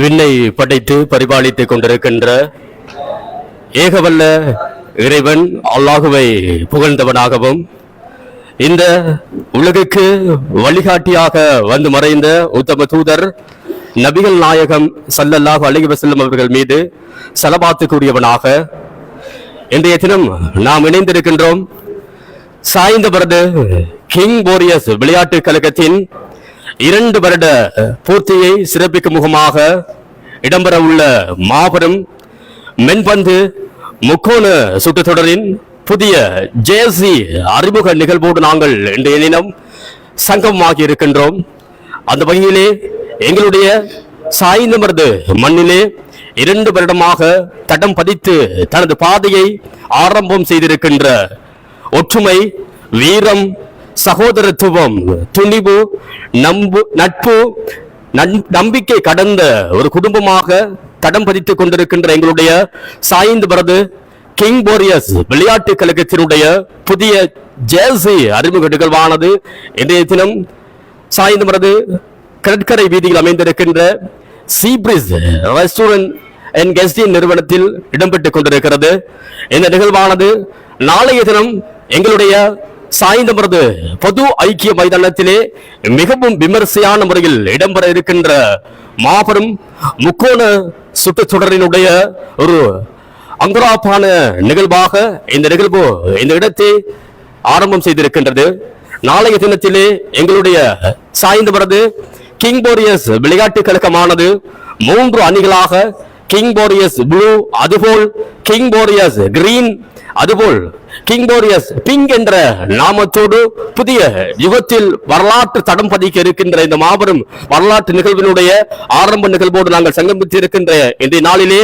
விண்ணை படைத்து பரிபாலித்துக் கொண்டிருக்கின்ற ஏகவல்ல இறைவன் அல்லாஹுவை புகழ்ந்தவனாகவும் இந்த உலகுக்கு வழிகாட்டியாக வந்து மறைந்த உத்தம தூதர் நபிகள் நாயகம் ஸல்லல்லாஹு அலைஹி வஸல்லம் அவர்கள் மீது ஸலவாத்துக்குரியவனாக இன்றைய தினம் நாம் இணைந்திருக்கின்றோம். சாய்ந்த வருட கிங் போரியஸ் விளையாட்டு கழகத்தின் 2 வருட பூர்த்தியை சிறப்பிக்கும் முகமாக இடம்பெற உள்ள மாபெரும் மென்பந்து முக்கோண சுற்றுத்தொடரின் புதிய ஜேசி அறிமுக நிகழ்வோடு நாங்கள் இன்றைய தினம் சங்கமமாகி இருக்கின்றோம். அந்த வகையிலே எங்களுடைய சாய்ந்தமர்ந்து மண்ணிலே 2 வருடமாக தடம் பதித்து தனது பாதையை ஆரம்பம் செய்திருக்கின்ற ஒற்றுமை, வீரம், சகோதரத்துவம், துணிவு, நட்பு, நம்பிக்கை கடந்த ஒரு குடும்பமாக தடம் பதித்துக் கொண்டிருக்கின்ற எங்களுடைய சாய்ந்து வரது கிங் போரியஸ் விளையாட்டு கழகத்தினுடைய புதிய ஜேர்சி அறிமுக நிகழ்வானது இன்றைய தினம் சாய்ந்து வரது கடற்கரை வீதியில் அமைந்திருக்கின்ற சீப்ரிஸ் ரெஸ்டாரண்ட் அண்ட் கெஸ்ட் நிறுவனத்தில் இடம்பெற்றுக் கொண்டிருக்கிறது. இந்த நிகழ்வானது நாளைய தினம் எங்களுடைய சாய்ந்தமரது பொது ஐக்கிய மைதானத்திலே மிகவும் விமர்சையான முறையில் இடம்பெற இருக்கின்ற மாபெரும் முக்கோண சுற்றுச்சூழலினுடைய ஒரு அங்குராப்பான நிகழ்வாக இந்த நிகழ்வு இந்த இடத்தை ஆரம்பம் செய்திருக்கின்றது. நாளைய தினத்திலே எங்களுடைய சாய்ந்தமரது கிங் போரியஸ் விளையாட்டு கழகமானது 3 அணிகளாக கிங் போரியஸ் ப்ளூ, அதுபோல் கிங் போரியஸ் கிரீன், அதுபோல் கிங் போரியஸ் பிங்க் என்ற நாமத்தோடு புதிய யுகத்தில் வரலாற்று தடம் பதிக்க இருக்கின்ற இந்த மாபெரும் வரலாற்று நிகழ்வினுடைய ஆரம்ப நிகழ்வோடு நாங்கள் சங்கமித்து இருக்கின்ற இந்த நாளிலே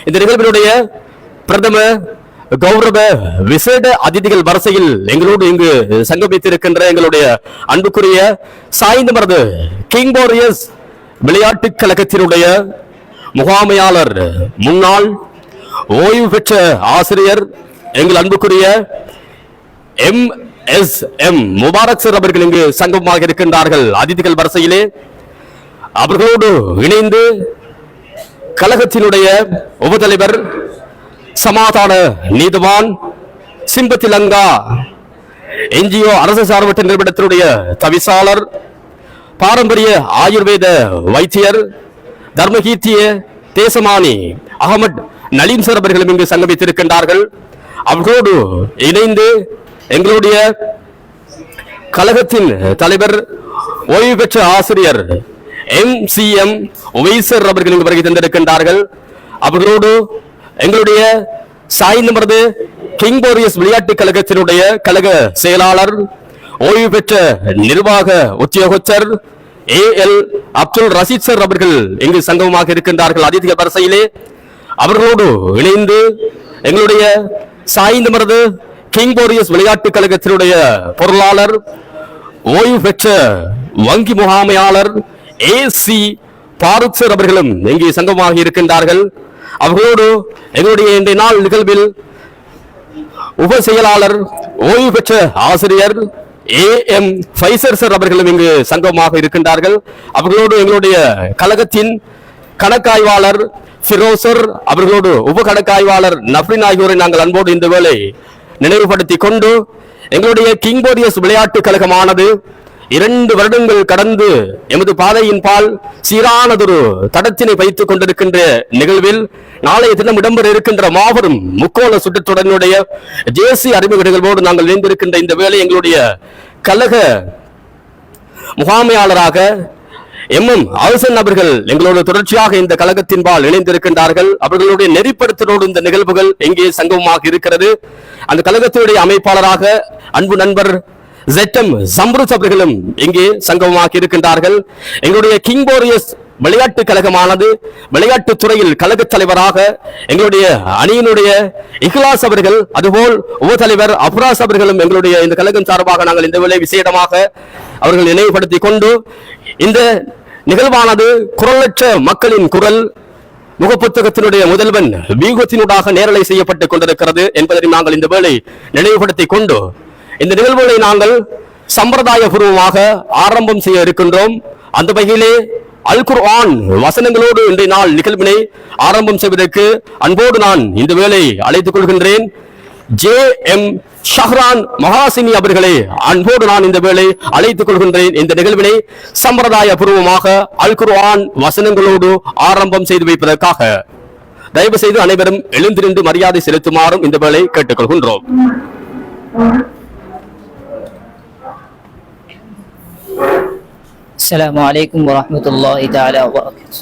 இந்த நிகழ்வினுடைய பிரதம கௌரவ விசேட அதிதிகள் வரிசையில் எங்களோடு இங்கு சங்கமித்திருக்கின்ற எங்களுடைய அன்புக்குரிய சாய்ந்தமரது கிங் போரியஸ் விளையாட்டு கழகத்தினுடைய முகாமையாளர், முன்னாள் ஓய்வு பெற்ற ஆசிரியர், எங்கள் அன்புக்குரிய MSM முபாரக் சார் அவர்கள் இங்கு சங்கமமாக இருக்கின்றார்கள். அதிதிகள் வரிசையிலே அவர்களோடு இணைந்து கழகத்தினுடைய உபதலைவர், சமாதான நீதிவான், சிம்பத்திலங்கா NGO அரசு சார்பற்ற நிறுவனத்தினுடைய தவிசாளர், பாரம்பரிய ஆயுர்வேத வைத்தியர், தர்மகீர்த்திய தேசமானி அகமட் நலீம் சார் அவர்களும் இங்கு சங்கமித்திருக்கின்றார்கள். அவர்களோடு இணைந்து எங்களுடைய கழகத்தின் தலைவர், ஓய்வு பெற்ற ஆசிரியர் MCM உவைசர் அவர்கள் இங்கு வருகை தந்திருக்கின்றார்கள். அவர்களோடு எங்களுடைய சாய்ந்தமரது கிங் போரியஸ் விளையாட்டு கழகத்தினுடைய கழக செயலாளர், ஓய்வு பெற்ற நிர்வாக உத்தியோகத்தர் AL அப்துல் ரஷீத் சார் அவர்கள் இங்கு சங்கமமாக இருக்கின்றார்கள். அதிதிக வரிசையிலே அவர்களோடு இணைந்து எங்களுடைய சாய்ந்தமரது கிங் போரியஸ் விளையாட்டு கழகத்தினுடைய பொருளாளர், ஓய்வு பெற்ற வங்கி முகாமையாளர் AC பாரூக் சார் அவர்களும் இங்கே சங்கமமாக இருக்கின்றார்கள். அவர்களோடு எங்களுடைய இன்றைய நாள் நிகழ்வில் உப செயலாளர், ஓய்வு பெற்ற ஆசிரியர் AM ஃபைசர் சார் அவர்களும் இங்கு சங்கமமாக இருக்கின்றார்கள். அவர்களோடு எங்களுடைய கழகத்தின் கணக்காய்வாளர் ஃபிரோசர் அவர்களோடு உப கணக்காய்வாளர் நஃப்ரின் ஆகியோரை நாங்கள் அன்போடு இந்த வேளை நினைவுபடுத்திக் கொண்டு எங்களுடைய கிங் போரியஸ் விளையாட்டு கழகமானது 2 வருடங்கள் கடந்து எமது பாதையின் பால் சீரானதொரு தடத்தினை வைத்துக் கொண்டிருக்கின்ற நிகழ்வில் நாளைய தினம் இடம்பெற இருக்கின்ற மாபெரும் முக்கோண சுற்றுச்சூழலினுடைய ஜேசி அறிமுக நிகழ்வோடு நாங்கள் இணைந்திருக்கின்ற இந்த வேளை எங்களுடைய கழக முகாமையாளராக MM ஆல்சன் அவர்கள் எங்களோடு தொடர்ச்சியாக இந்த கழகத்தின் பால் இணைந்திருக்கின்றார்கள். அவர்களுடைய நெறிப்படுத்தலோடு இந்த நிகழ்வுகள் எங்கே சங்கமமாக இருக்கிறது. அந்த கழகத்தினுடைய அமைப்பாளராக அன்பு நண்பர் ZM சம்ருத் அவர்களும் இங்கே சங்கமமாக இருக்கின்றார்கள். எங்களுடைய கிங் போரியஸ் விளையாட்டு கழகமானது விளையாட்டு துறையில் கழக தலைவராக எங்களுடைய அணியினுடைய இஹ்லாஸ் அவர்கள், அதுபோல் உப தலைவர் அப்ராஸ் அவர்களும் எங்களுடைய இந்த கழகம் சார்பாக நாங்கள் இந்த வேளை விசேடமாக அவர்கள் நினைவுபடுத்திக் கொண்டு இந்த நிகழ்வானது குரலற்ற மக்களின் குரல் முகப்புத்தகத்தினுடைய முதல்வன் வியூகத்தினூடாக நேரலை செய்யப்பட்டுக் கொண்டிருக்கிறது என்பதை நாங்கள் இந்த வேளை நினைவுபடுத்திக் கொண்டு இந்த நிகழ்வுகளை நாங்கள் சம்பிரதாய பூர்வமாக ஆரம்பம் செய்ய இருக்கின்றோம். அந்த வகையிலே அல் குர்ஆன் வசனங்களோடு இன்றைய நாள் நிகழ்வினை ஆரம்பம் செய்வதற்கு அன்போடு நான் இந்த வேளை அழைத்துக் கொள்கின்றேன். ஜே.எம். ஷஹ்ரான் மகாசினி அவர்களை அன்போடு நான் இந்த வேளை அழைத்துக் கொள்கின்றேன். இந்த நிகழ்வினை சம்பிரதாய பூர்வமாக அல் குர்ஆன் வசனங்களோடு ஆரம்பம் செய்து வைப்பதற்காக தயவு செய்து அனைவரும் எழுந்திருந்து மரியாதை செலுத்துமாறும் இந்த வேளை கேட்டுக்கொள்கின்றோம். السلام عليكم ورحمة الله تعالى وبركاته.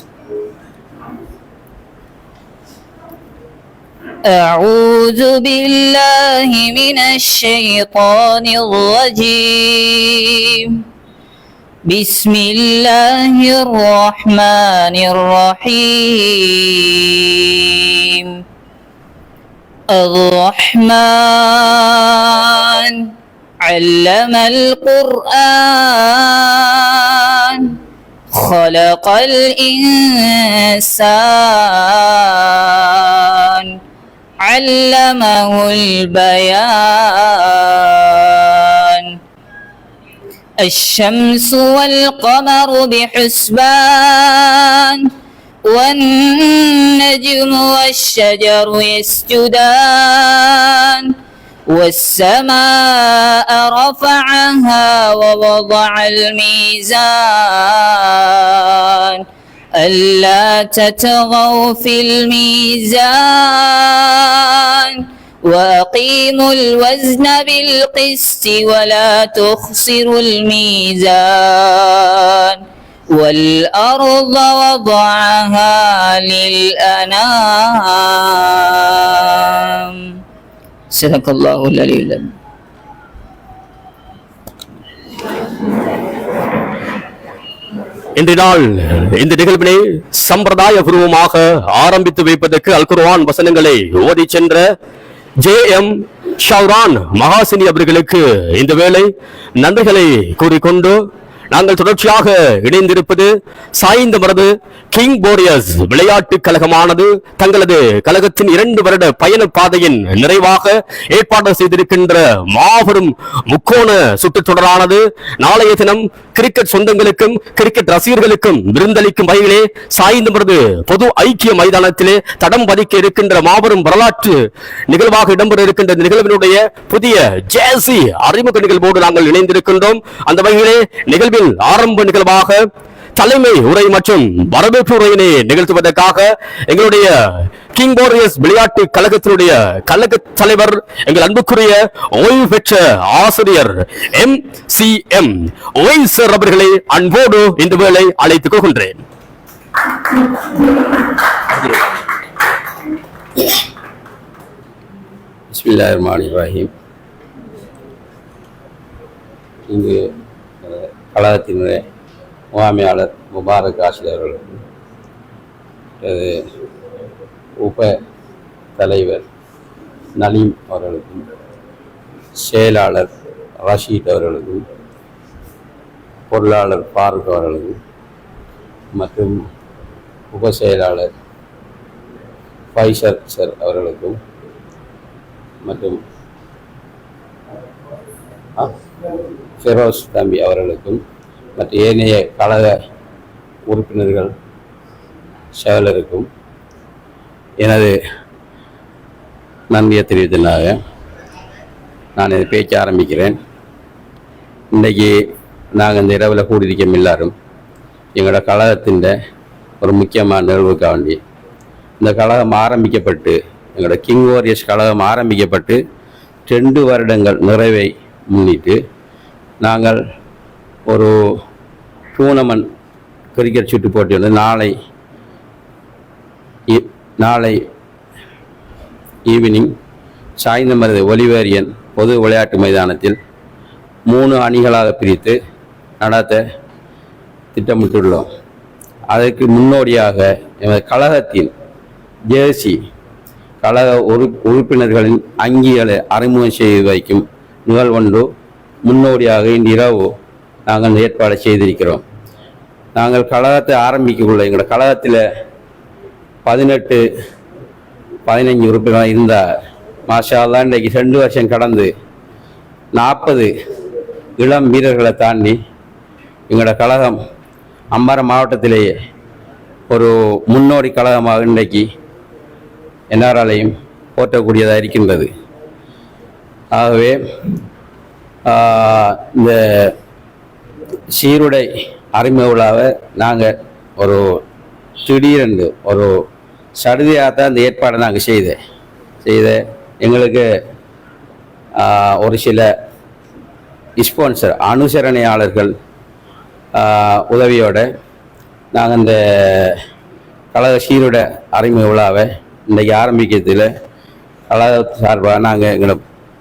أعوذ بالله من الشيطان الرجيم. بسم الله الرحمن الرحيم. الرحمن علم القرآن خلق الإنسان علمه البيان. الشمس والقمر بحسبان والنجم والشجر يسجدان والسماء رفعها ووضع الميزان ألا تطغوا في الميزان وأقيموا الوزن بالقسط ولا تخسروا الميزان والأرض وضعها للأنام. صدق الله العلي العظيم. இன்றைய நாள் இந்த நிகழ்வினை சம்பிரதாய பூர்வமாக ஆரம்பித்து வைப்பதற்கு அல் குர்ஆன் வசனங்களை ஓதி சென்ற ஜே.எம். ஷஹ்ரான் மகாசினி அவர்களுக்கு இந்த வேளை நன்றிகளை கூறிக்கொண்டு நாங்கள் தொடர்ச்சியாக இணைந்திருப்பது சாய்ந்தமரது கிங் போரியஸ் விளையாட்டு கழகமானது தங்களது கழகத்தின் 2 வருட பயண பாதையின் நிறைவாக ஏற்பாடு செய்திருக்கின்ற மாபெரும் முக்கோண சுற்றுத்தொடரானது நாளைய தினம் கிரிக்கெட் சொந்தங்களுக்கும் கிரிக்கெட் ரசிகர்களுக்கும் விருந்தளிக்கும் வகையிலே சாய்ந்தமரது பொது ஐக்கிய மைதானத்திலே தடம் பதிக்க இருக்கின்ற மாபெரும் வரலாற்று நிகழ்வாக இடம்பெற இருக்கின்ற நிகழ்வினுடைய புதிய ஜேர்சி அறிமுக நிகழ்வோடு நாங்கள் இணைந்திருக்கின்றோம். அந்த வகையிலே நிகழ்வில் ஆரம்ப நிகழ்வாக தலைமை உரை மற்றும் வரவேற்பு உரையினை நிகழ்த்துவதற்காக எங்களுடைய கிங் போரியஸ் விளையாட்டு கழகத்தினுடைய கழக தலைவர் எங்கள் அன்புக்குரிய ஓய்வு பெற்ற ஆசிரியர் MCM ஒவைசர் அவர்களை அன்போடு இந்த வேளை அழைத்துக் கொள்கின்றேன். பிஸ்மில்லாஹிர்ரஹ்மானிர்ரஹீம். இங்கு கழகத்தினுடைய முகாமையாளர் முபாரக் ஆசிரியர் அவர்களுக்கும் உப தலைவர் நலீம் அவர்களுக்கும் செயலாளர் ரஷீத் அவர்களுக்கும் பொருளாளர் ஃபாரூக் அவர்களுக்கும் மற்றும் உப செயலாளர் ஃபைசர் சார் அவர்களுக்கும் மற்றும் ஃபெரோஸ் தம்பி அவர்களுக்கும் மற்ற ஏனைய கழக உறுப்பினர்கள் செயலருக்கும் எனது நன்றியை தெரிவித்ததாக நான் இதை பேச்ச ஆரம்பிக்கிறேன். இன்றைக்கி நாங்கள் இந்த இரவில் கூடியிருக்கோம் எல்லாரும் எங்களோட கழகத்தின் ஒரு முக்கியமான நிகழ்வுக்காக வேண்டி இந்த கழகம் ஆரம்பிக்கப்பட்டு எங்களோட கிங் வாரியர்ஸ் கழகம் ஆரம்பிக்கப்பட்டு 2 வருடங்கள் நிறைவை முன்னிட்டு நாங்கள் ஒரு டூர்னமெண்ட் கிரிக்கெட் சுற்று போட்டி வந்து நாளை ஈவினிங் சாய்ந்தமருது ஒலிவேரியன் பொது விளையாட்டு மைதானத்தில் 3 அணிகளாக பிரித்து நடத்த திட்டமிட்டுள்ளோம். அதற்கு முன்னோடியாக எமது கழகத்தின் ஜேர்சி கழக உறுப்பினர்களின் அங்கிகளை அறிமுகம் செய்து வைக்கும் நிகழ்வொன்று முன்னோடியாக இன்று இரவு நாங்கள் ஏற்பாடு செய்திருக்கிறோம். நாங்கள் கழகத்தை ஆரம்பிக்கக்குள்ள எங்களோட கழகத்தில் 18-15 உறுப்பினர்கள் இருந்தால் மாஷா அல்லாஹ் இன்றைக்கு 2 வருஷம் கடந்து 40 இளம் வீரர்களை தாண்டி எங்களோட கழகம் அம்பாறை மாவட்டத்திலேயே ஒரு முன்னோடி கழகமாக இன்றைக்கு எல்லாராலையும் போற்றக்கூடியதாக இருக்கின்றது. ஆகவே இந்த சீருடை அறிமுக விழாவை நாங்கள் ஒரு திடீரென்று ஒரு சடுதியாக தான் இந்த ஏற்பாடை நாங்கள் செய்த எங்களுக்கு ஒரு சில ஸ்பான்சர் அனுசரணையாளர்கள் உதவியோடு நாங்கள் இந்த கழக சீருடை அறிமுக விழாவை இன்றைக்கி ஆரம்பிக்கிறதுல கழக சார்பாக நாங்கள் எங்களை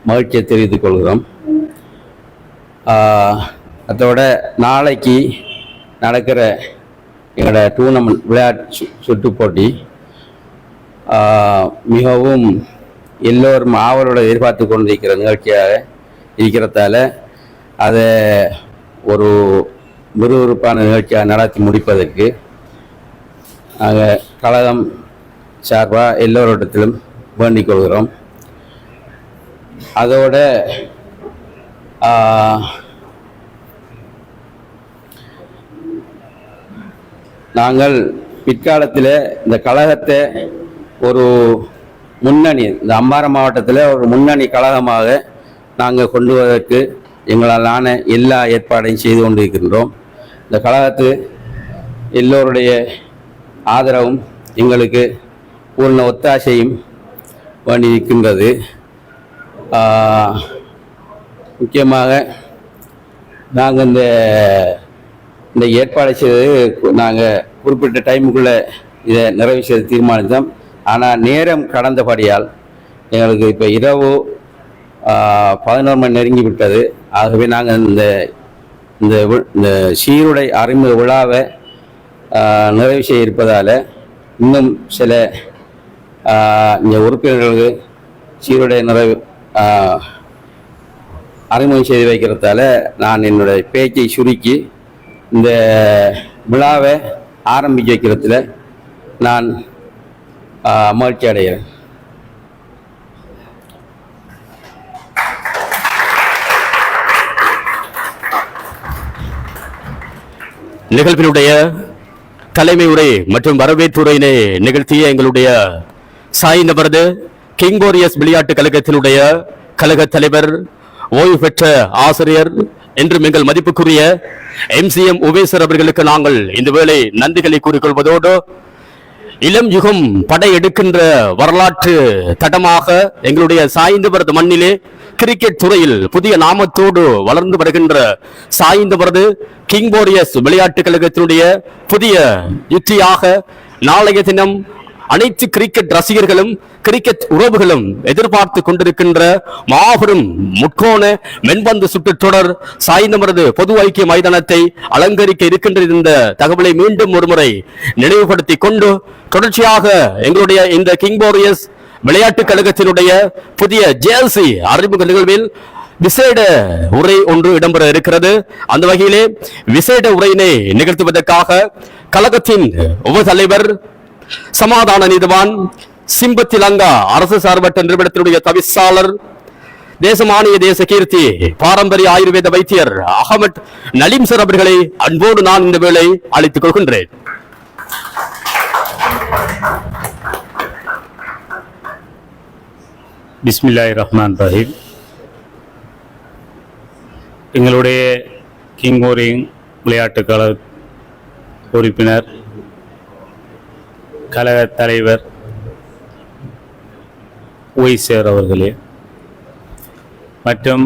மகிழ்ச்சியை தெரிவித்துக் கொள்கிறோம். அதோட நாளைக்கு நடக்கிற எங்களோட டூர்னமெண்ட் விளையாட்டு சுற்று போட்டி மிகவும் எல்லோரும் ஆவலோட எதிர்பார்த்து கொண்டிருக்கிற நிகழ்ச்சியாக இருக்கிறதால அதை ஒரு விறுவிறுப்பான நிகழ்ச்சியாக நடத்தி முடிப்பதற்கு நாங்கள் கழகம் சார்பாக எல்லோரிடத்திலும் வேண்டிக் கொள்கிறோம். அதோட நாங்கள் பிற்காலத்தில் இந்த கழகத்தை ஒரு முன்னணி, இந்த அம்பாறை மாவட்டத்தில் ஒரு முன்னணி கழகமாக நாங்கள் கொண்டு வருவதற்கு எங்களாலான எல்லா ஏற்பாடையும் செய்து கொண்டிருக்கின்றோம். இந்த கழகத்து எல்லோருடைய ஆதரவும் எங்களுக்கு பூர்ண ஒத்தாசையும் வேண்டியிருக்கின்றது. முக்கியமாக நாங்கள் இந்த ஏற்பாடு செய்தது நாங்கள் குறிப்பிட்ட டைமுக்குள்ளே இதை நிறைவு செய்து தீர்மானித்தோம். ஆனால் நேரம் கடந்தபடியால் எங்களுக்கு இப்போ இரவு 11 மணி நெருங்கி விட்டது. ஆகவே நாங்கள் இந்த சீருடை அறிமுக விழாவை நிறைவு செய்ய இருப்பதால் இன்னும் சில இந்த உறுப்பினர்களுக்கு சீருடை நிறைவு அறிமுகம் செய்து வைக்கிறதால நான் என்னுடைய பேச்சை சுருக்கி இந்த விழாவை ஆரம்பிக்க வைக்கிறதுல நான் மகிழ்ச்சி அடைகிறேன். நிகழ்வினுடைய தலைமை உரை மற்றும் வரவேற்றுரையினை நிகழ்த்திய எங்களுடைய சாய் நபரது கிங் வாரியர்ஸ் விளையாட்டு கழகத்தினுடைய கழக தலைவர், ஓய்வு பெற்ற ஆசிரியர் என்றும் எங்கள் மதிப்புக்குரிய MCM உவேசர் அவர்களுக்கு நாங்கள் இந்த வேளை நன்றிகளை கூறிக்கொள்வதோடு, இளம் யுகம் படையெடுக்கின்ற வரலாற்று தடமாக எங்களுடைய சாய்ந்தவரது மண்ணிலே கிரிக்கெட் துறையில் புதிய நாமத்தோடு வளர்ந்து வருகின்ற சாய்ந்தவரது கிங் வாரியர்ஸ் விளையாட்டு கழகத்தினுடைய புதிய யுத்தியாக நாளைய தினம் அனைத்து கிரிக்கெட் ரசிகர்களும் கிரிக்கெட் உறவுகளும் எதிர்பார்த்து கொண்டிருக்கின்ற மாபெரும் முக்கோண மென்பந்து சுற்றுத்தொடர் சாய்ந்தமரது பொது ஐக்கிய மைதானத்தை அலங்கரிக்க இருக்கின்ற இந்த தகவலை மீண்டும் ஒருமுறை நினைவுபடுத்தி கொண்டு, தொடர்ச்சியாக எங்களுடைய இந்த கிங் வாரியர்ஸ் விளையாட்டு கழகத்தினுடைய புதிய ஜேர்சி அறிமுக நிகழ்வில் விசேட உரை ஒன்று இடம்பெற இருக்கிறது. அந்த வகையிலே விசேட உரையினை நிகழ்த்துவதற்காக கழகத்தின் உப தலைவர், சமாதான நீதிவான், சிம்பத்தி லங்கா அரசு சார்பற்ற நிறுவனத்தினுடைய தவிசாளர், தேசமானிய தேச கீர்த்தி பாரம்பரிய ஆயுர்வேத வைத்தியர் அகமட் நலீம் சார் அவர்களை அன்போடு நான் இந்த வேளை அழைத்துக் கொள்கின்றேன். பிஸ்மில்லாஹிர் ரஹ்மான் ரஹீம். எங்களுடைய கிங் வாரியர்ஸ் விளையாட்டு கழக உறுப்பினர், கழக தலைவர் உவைசர் அவர்களே மற்றும்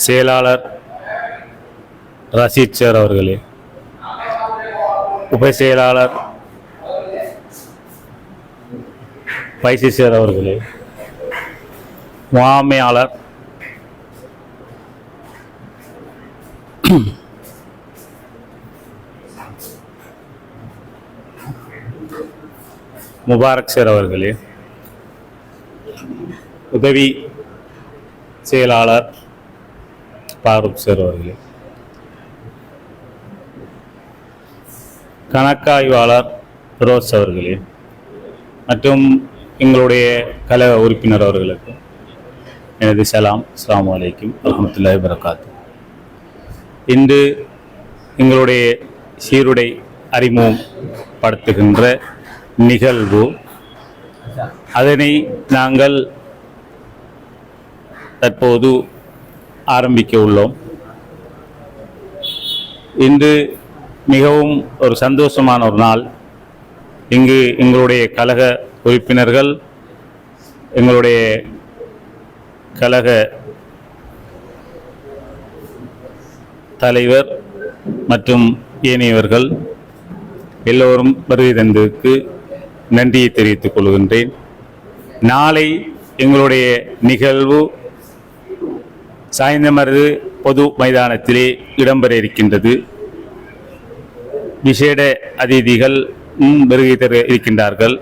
செயலாளர் ரஷீத் சார் அவர்களே, உப செயலாளர் பைசி சார் அவர்களே, முகாமையாளர் முபாரக் சார் அவர்களே, உதவி செயலாளர் பாரூக் சார் அவர்களே, கணக்காய்வாளர் ரோஸ் அவர்களே மற்றும் எங்களுடைய கழக உறுப்பினர் அவர்களுக்கு எனது சலாம். அஸ்ஸலாமு அலைக்கும் வரஹ்மத்துல்லாஹி வபரகாத்துஹு. இன்று எங்களுடைய சீருடை அறிமுகம் படுத்துகின்ற நிகழ்வு, அதனை நாங்கள் தற்போது ஆரம்பிக்க உள்ளோம். இன்று மிகவும் ஒரு சந்தோஷமான ஒரு நாள். இங்கு எங்களுடைய கழக உறுப்பினர்கள், எங்களுடைய கழக தலைவர் மற்றும் ஏனையவர்கள் எல்லோரும் வருகை தந்ததற்கு நன்றியை தெரிவித்துக் கொள்கின்றேன். நாளை எங்களுடைய நிகழ்வு சாய்ந்தமருது பொது மைதானத்திலே இடம்பெற இருக்கின்றது. விசேட அதிதிகள் வருகை தர இருக்கின்றார்கள்.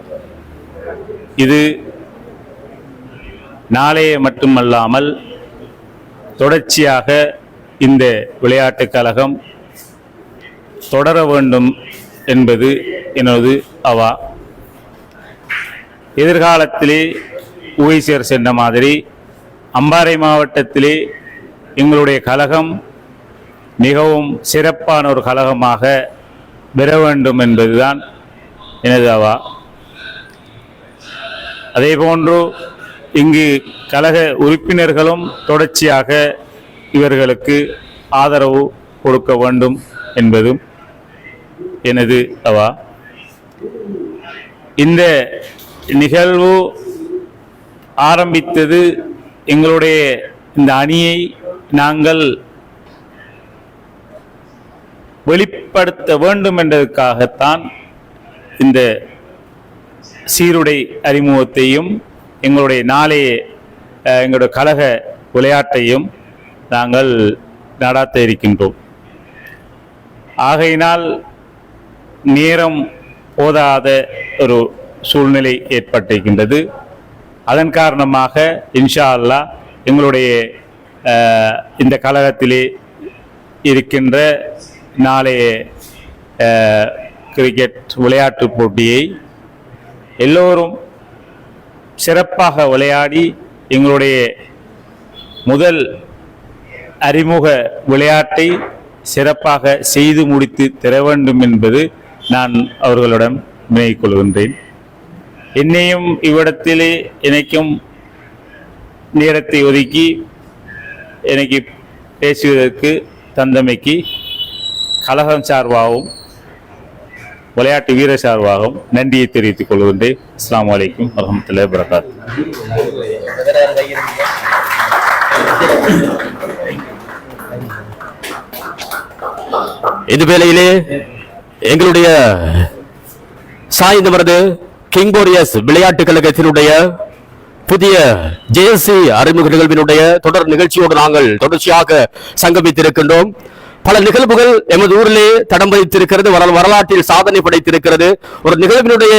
இது நாளைய மட்டுமல்லாமல் தொடர்ச்சியாக இந்த விளையாட்டுக் கழகம் தொடர வேண்டும் என்பது எனது அவா. எதிர்காலத்திலே உவைசேர் சென்ற மாதிரி அம்பாறை மாவட்டத்திலே எங்களுடைய கழகம் மிகவும் சிறப்பான ஒரு கழகமாக பெற வேண்டும் என்பதுதான் எனது அவா. அதேபோன்று இங்கு கழக உறுப்பினர்களும் தொடர்ச்சியாக இவர்களுக்கு ஆதரவு கொடுக்க வேண்டும் என்பதும் எனது அவா. இந்த நிகழ்வு ஆரம்பித்தது எங்களுடைய இந்த அணியை நாங்கள் வெளிப்படுத்த வேண்டும் என்பதற்காகத்தான் இந்த சீருடை அறிமுகத்தையும் எங்களுடைய நாளைய எங்களுடைய கழக விளையாட்டையும் நாங்கள் நடாத்த இருக்கின்றோம். ஆகையினால் நேரம் போதாத ஒரு சூழ்நிலை ஏற்பட்டிருக்கின்றது. அதன் காரணமாக இன்ஷா அல்லாஹ் எங்களுடைய இந்த கழகத்திலே இருக்கின்ற நாளைய கிரிக்கெட் விளையாட்டு போட்டியை எல்லோரும் சிறப்பாக விளையாடி எங்களுடைய முதல் அறிமுக விளையாட்டை சிறப்பாக செய்து முடித்து தர வேண்டும் என்பது நான் அவர்களிடம் வினவிக் கொள்கின்றேன். என்னையும் இவ்விடத்திலே எனக்கும் நேரத்தை ஒதுக்கி எனக்கு பேசுவதற்கு தந்தமைக்கு கழகம் சார்பாகவும் விளையாட்டு வீர சார்பாகவும் நன்றியை தெரிவித்துக் கொள்கின்றேன். அஸ்ஸலாமு அலைக்கும் வரஹ்மத்துல்லாஹி வபரகாத்துஹு. இந்த வேளையிலே எங்களுடைய சாய்ந்தமரது கிங் போரியஸ் விளையாட்டு கழகத்தினுடைய புதிய ஜேஎஸ்சி அறிமுக நிகழ்வினுடைய தொடர் நிகழ்ச்சியோடு நாங்கள் தொடர்ச்சியாக சங்கமித்திருக்கின்றோம். பல நிகழ்வுகள் எமது ஊரிலே தடம் பதித்திருக்கிறது, வரலாற்றில் சாதனை படைத்திருக்கிறது. ஒரு நிகழ்வினுடைய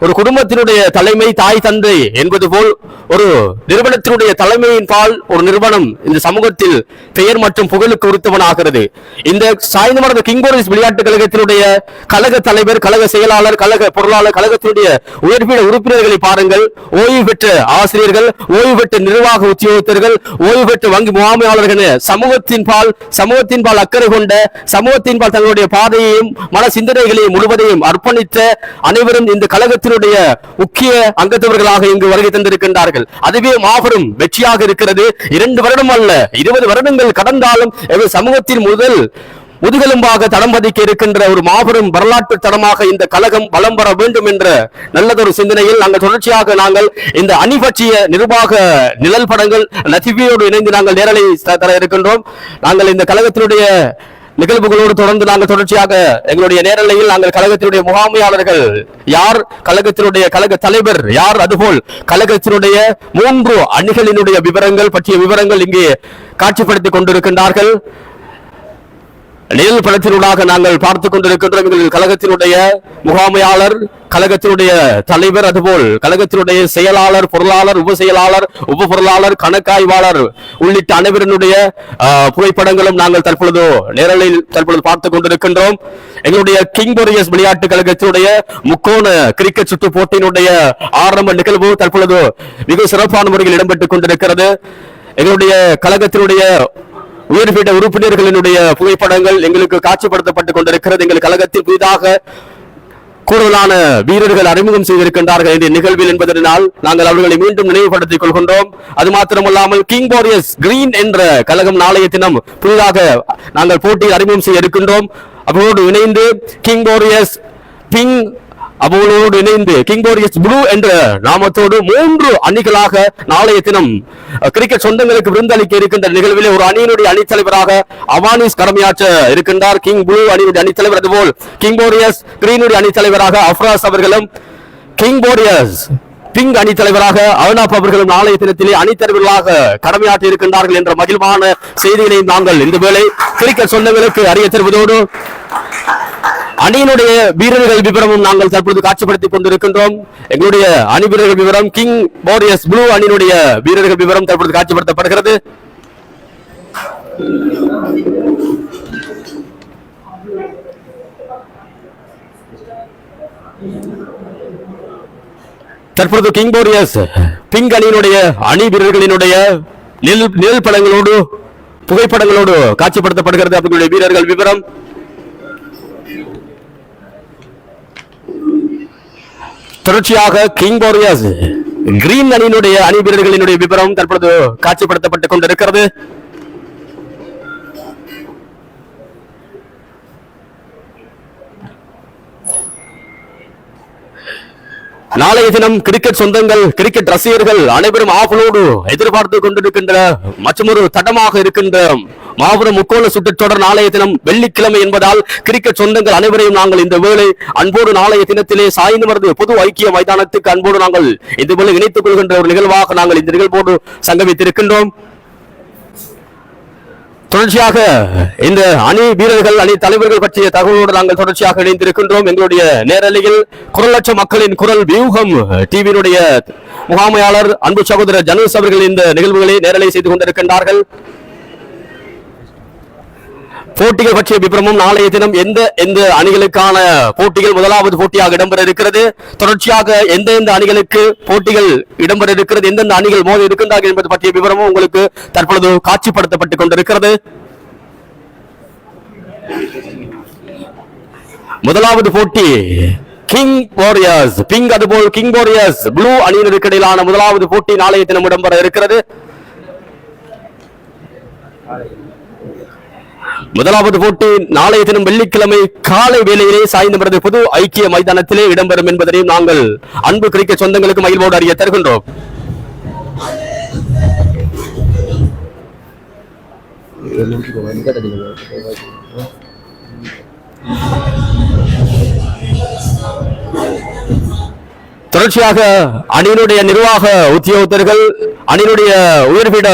ஒரு குடும்பத்தினுடைய தலைமை தாய் தந்தை என்பது போல் ஒரு நிறுவனத்தினுடைய தலைமையின் பால் ஒரு நிறுவனம் இந்த சமூகத்தில் பெயர் மற்றும் புகழுக்கு உரித்தவனாகிறது. இந்த சாய்ந்தமரது கிங் போரியஸ் விளையாட்டு கழகத்தினுடைய கழக தலைவர், கழக செயலாளர், கழக பொருளாளர், கழகத்தினுடைய உயர்பீட உறுப்பினர்களை பாருங்கள். ஓய்வு பெற்ற ஆசிரியர்கள், ஓய்வு பெற்ற நிர்வாக உத்தியோகத்தர்கள், ஓய்வு பெற்ற வங்கி முகாமையாளர்கள், சமூகத்தின் பால் அக்கறை கொண்ட, சமூகத்தின் பால் தங்களுடைய பாதையையும் மன சிந்தனைகளையும் முழுவதையும் அர்ப்பணித்த அனைவரும் இந்த கழகத்தினுடைய முக்கிய அங்கத்தவர்களாக இங்கு வருகை தந்திருக்கின்றார்கள். அதுவே மாபெரும் வெற்றியாக இருக்கிறது. 2 வருடம் அல்ல, 20 வருடங்கள் கடந்தாலும் சமூகத்தின் முதுகெலும்பாக தடம் பதிக்க இருக்கின்ற ஒரு மாபெரும் வரலாற்று தடமாக இந்த கழகம் வலம் வர வேண்டும் என்ற நல்லதொரு சிந்தனையில் நாங்கள் தொடர்ச்சியாக இந்த அணி பற்றிய நிர்வாக நிழல் படங்கள் லத்திபியோடு இணைந்து நாங்கள் நேரலை தர இருக்கின்றோம். நாங்கள் இந்த கழகத்தினுடைய நிகழ்வுகளோடு தொடர்ந்து நாங்கள் தொடர்ச்சியாக எங்களுடைய நேரலையில் நாங்கள் கழகத்தினுடைய முகாமையாளர்கள் யார், கழகத்தினுடைய கழக தலைவர் யார், அதுபோல் கழகத்தினுடைய 3 அணிகளினுடைய விவரங்கள் பற்றிய விவரங்கள் இங்கே காட்சிப்படுத்திக் கொண்டிருக்கின்றார்கள். நிழல் படத்தினூடாக நாங்கள் பார்த்துக் கொண்டிருக்கின்றோம். எங்கள் கழகத்தினுடைய முகாமையாளர், கழகத்தினுடைய தலைவர், அதுபோல் கழகத்தினுடைய செயலாளர், பொருளாளர், உப செயலாளர், உப பொருளாளர், கணக்காய்வாளர் உள்ளிட்ட அனைவருடைய புகைப்படங்களும் நாங்கள் தற்பொழுது நேரலையில் பார்த்துக் கொண்டிருக்கின்றோம். எங்களுடைய கிங் வாரியர்ஸ் விளையாட்டு கழகத்தினுடைய முக்கோண கிரிக்கெட் சுற்று போட்டியினுடைய ஆரம்ப நிகழ்வு தற்பொழுது மிக சிறப்பான முறையில் இடம்பெற்றுக் கொண்டிருக்கிறது. எங்களுடைய கழகத்தினுடைய உயர்பீட உறுப்பினர்களினுடைய புகைப்படங்கள் எங்களுக்கு காட்சிப்படுத்தப்பட்டுக் கொண்டிருக்கிறது. எங்கள் கழகத்தில் புதிதாக கூடுதலான வீரர்கள் அறிமுகம் செய்திருக்கின்றார்கள் இந்த நிகழ்வில் என்பதனால் நாங்கள் அவர்களை மீண்டும் நினைவுபடுத்திக் கொள்கின்றோம். அது மாத்திரமல்லாமல் கிங் வாரியர்ஸ் கிரீன் என்ற கழகம் நாளைய தினம் புதிதாக நாங்கள் போட்டியில் அறிமுகம் செய்ய இருக்கின்றோம். அவரோடு இணைந்து கிங் வாரியர்ஸ் பிங்க், அவர்களோடு இணைந்து கிங் வாரியர்ஸ் ப்ளூ என்ற நாமத்தோடு 3 அணிகளாக நாளைய தினம் கிரிக்கெட் சொந்தங்களுக்கு விருந்தளிக்க இருக்கின்ற நிகழ்விலே ஒரு அணியினுடைய அணித்தலைவராக அவானிஸ் கடமையாற்ற இருக்கின்றார். கிங் ப்ளூ அணியினுடைய அணித்தலைவர், அதுபோல் கிங் வாரியர்ஸ் கிரீனுடைய அணித்தலைவராக அஃப்ராஸ் அவர்களும், கிங் வாரியர்ஸ் பிங்க் அணித்தலைவராக அர்னாப் அவர்களும் நாளைய தினத்திலே அணித்தலைவர்களாக கடமையாற்ற இருக்கின்றார்கள் என்ற மகிழ்வான செய்திகளை நாங்கள் இந்த வேளை கிரிக்கெட் சொந்தங்களுக்கு அறிய தருவதோடு அணியினுடைய வீரர்கள் விவரமும் நாங்கள் தற்பொழுது காட்சிப்படுத்திக் கொண்டிருக்கின்றோம். எங்களுடைய அணி வீரர்கள் விவரம், கிங் வாரியர்ஸ் ப்ளூ அணியினுடைய வீரர்கள் விவரம் தற்பொழுது காட்சிப்படுத்தப்படுகிறது. தற்பொழுது கிங் வாரியர்ஸ் பிங்க் அணியினுடைய அணி வீரர்களினுடைய நிழல் படங்களோடு புகைப்படங்களோடு காட்சிப்படுத்தப்படுகிறது. அவர்களுடைய வீரர்கள் விவரம். தொடர்ச்சியாக கிங் வாரியர்ஸ் கிரீன் அணியினுடைய அணி வீரர்களினுடைய விவரம் தற்பொழுது காட்சிப்படுத்தப்பட்டுக் கொண்டிருக்கிறது. நாளைய தினம் கிரிக்கெட் சொந்தங்கள், கிரிக்கெட் ரசிகர்கள் அனைவரும் ஆவலோடு எதிர்பார்த்துக் கொண்டிருக்கின்ற மற்றொரு தடமாக இருக்கின்ற மாபெரும் முக்கோண சுற்றுத்தொடர் நாளைய தினம் வெள்ளிக்கிழமை என்பதால் கிரிக்கெட் சொந்தங்கள் அனைவரையும் நாங்கள் இந்த வேளை அன்போடு நாளைய தினத்திலே சாய்ந்தமர்ந்து பொது ஐக்கிய மைதானத்துக்கு அன்போடு நாங்கள் இந்த வேளை இணைத்துக் கொள்கின்ற ஒரு நிகழ்வாக நாங்கள் இந்த நிகழ்வோடு சங்கமித்திருக்கின்றோம். தொடர்ச்சியாக இந்த அணி வீரர்கள், அணி தலைவர்கள் பற்றிய தகவலோடு நாங்கள் தொடர்ச்சியாக இணைந்திருக்கின்றோம். எங்களுடைய நேரலையில் குரலற்ற மக்களின் குரல் வியூகம் டிவியினுடைய முகாமையாளர் அன்பு சகோதரர் ஜனூஸ் அவர்கள் இந்த நிகழ்வுகளை நேரலை செய்து கொண்டிருக்கின்றார்கள். போட்டிகள் பற்றிய விபரமும் நாளைய தினம் எந்த அணிகளுக்கான போட்டிகள் முதலாவது போட்டியாக இடம்பெற இருக்கிறது, தொடர்ச்சியாக எந்தெந்த அணிகளுக்கு போட்டிகள் இடம்பெற இருக்கிறது, எந்தெந்த அணிகள் மோத இருக்கின்றார்கள் என்பது பற்றிய விவரமும் உங்களுக்கு தற்பொழுது காட்சிப்படுத்தப்பட்டுக் கொண்டிருக்கிறது. முதலாவது போட்டி கிங் வாரியர்ஸ் பிங்க், அதுபோல் கிங் வாரியர்ஸ் ப்ளூ அணியினருக்கு இடையிலான முதலாவது போட்டி நாளைய தினம் இடம்பெற இருக்கிறது. முதலாவது போட்டி நாளைய தினம் வெள்ளிக்கிழமை காலை வேளையிலே சாய்ந்தமர்ந்து பொது ஐக்கிய மைதானத்திலே இடம்பெறும் என்பதையும் நாங்கள் அன்பு கிரிக்கெட் சொந்தங்களுக்கு மகிழ்வோடு அறிய தருகின்றோம். தொடர்ச்சியாக அணியினுடைய நிர்வாக உத்தியோகத்தர்கள், அணியினுடைய உயர்பீட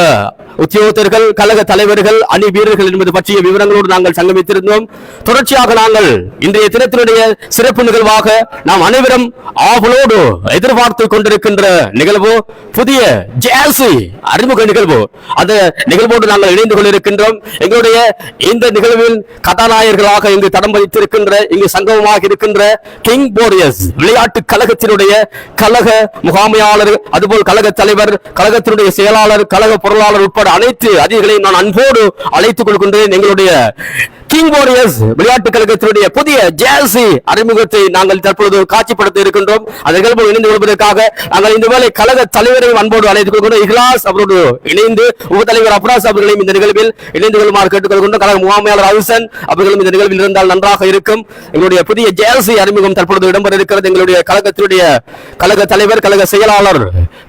உத்தியோகத்தர்கள், கழக தலைவர்கள், அணி வீரர்கள் என்பது பற்றிய விவரங்களோடு நாங்கள் சங்கமித்திருந்தோம். தொடர்ச்சியாக நாங்கள் இன்றைய தினத்தினுடைய சிறப்பு நிகழ்வாக நாம் அனைவரும் ஆவலோடு எதிர்பார்த்து கொண்டிருக்கின்ற நிகழ்வு புதிய ஜெர்சி அறிமுக நிகழ்வு. அந்த நிகழ்வோடு நாங்கள் இணைந்து கொண்டிருக்கின்றோம். எங்களுடைய இந்த நிகழ்வில் கதாநாயகர்களாக இங்கு தடம் பதித்திருக்கின்ற, இங்கு சங்கமமாக இருக்கின்ற கிங் வாரியர்ஸ் விளையாட்டு கழகத்தினுடைய கழக முகாமையாளர், அதுபோல் கழக தலைவர், கழகத்தினுடைய செயலாளர், கழக பொருளாளர் உட்பட அனைத்து அதிகாரிகளையும் நான் அன்போடு அழைத்துக் கொள்கின்றேன். எங்களுடைய கிங் வாரியர்ஸ் விளையாட்டு கழகத்தினுடைய புதிய ஜெர்சி அறிமுகத்தை நாங்கள் தற்பொழுது காட்சிப்படுத்த இருக்கின்றோம். அந்த நிகழ்வு இணைந்து கொள்வதற்காக நாங்கள் இந்த வேளை கழக தலைவரையும் அன்போடு அழைத்துக் கொள்கின்றோம். இஹ்லாஸ் அவரோடு இணைந்து உப தலைவர் அப்ராஸ் அவர்களையும் இந்த நிகழ்வில் இணைந்து கொள்ளுமாறு கேட்டுக்கொள்கின்றோம். கழக முகாமையாளர் ஹவுசன் அவர்களும் இந்த நிகழ்வில் இருந்தால் நன்றாக இருக்கும். எங்களுடைய புதிய ஜெர்சி அறிமுகம் தற்பொழுது இடம்பெற இருக்கிறது. எங்களுடைய கழகத்தினுடைய கழக தலைவர், கழக செயலாளர்,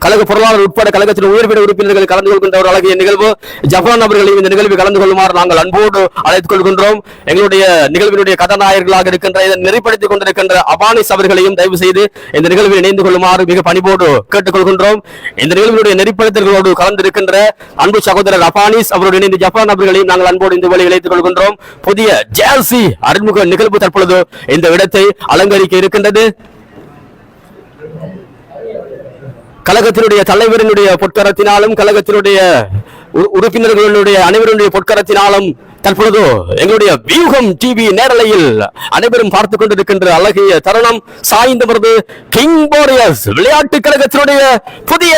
கழக பொருளாளர் உட்பட கழகத்தின் உயர்பீட உறுப்பினர்கள் கலந்து கொள்கின்ற ஒரு அழகிய நிகழ்வு. ஜப்பான் அவர்களையும் இந்த நிகழ்வில் கலந்து கொள்ளுமாறு நாங்கள் அன்போடு அழைத்துக் கொள்கின்றோம். கொள்கின்றோம். எங்களுடைய நிகழ்வினுடைய கதாநாயகர்களாக இருக்கின்ற இதை நெறிப்படுத்திக் கொண்டிருக்கின்ற அபானிஸ் அவர்களையும் தயவு செய்து இந்த நிகழ்வில் இணைந்து கொள்ளுமாறு மிக பணிவோடு கேட்டுக்கொள்கின்றோம். இந்த நிகழ்வினுடைய நெறிப்படுத்தல்களோடு கலந்திருக்கின்ற அன்பு சகோதரர் அபானிஸ் அவரோடு இணைந்து ஜப்பான் அவர்களையும் நாங்கள் அன்போடு இந்த வேளையில் இணைத்துக் கொள்கின்றோம். புதிய ஜேர்சி அறிமுக நிகழ்வு தற்பொழுது இந்த இடத்தை அலங்கரிக்க இருக்கின்றது. கழகத்தினுடைய தலைவரினுடைய பொற்கரத்தினாலும் கழகத்தினுடைய உறுப்பினர்களுடைய அனைவருடைய பொற்கரத்தினாலும் தற்பொழுது எங்களுடைய வியூகம் டிவி நேரலையில் அனைவரும் பார்த்துக் கொண்டிருக்கின்ற அழகிய தருணம் சாய்ந்தமர்ந்து கிங் வாரியர்ஸ் விளையாட்டு கழகத்தினுடைய புதிய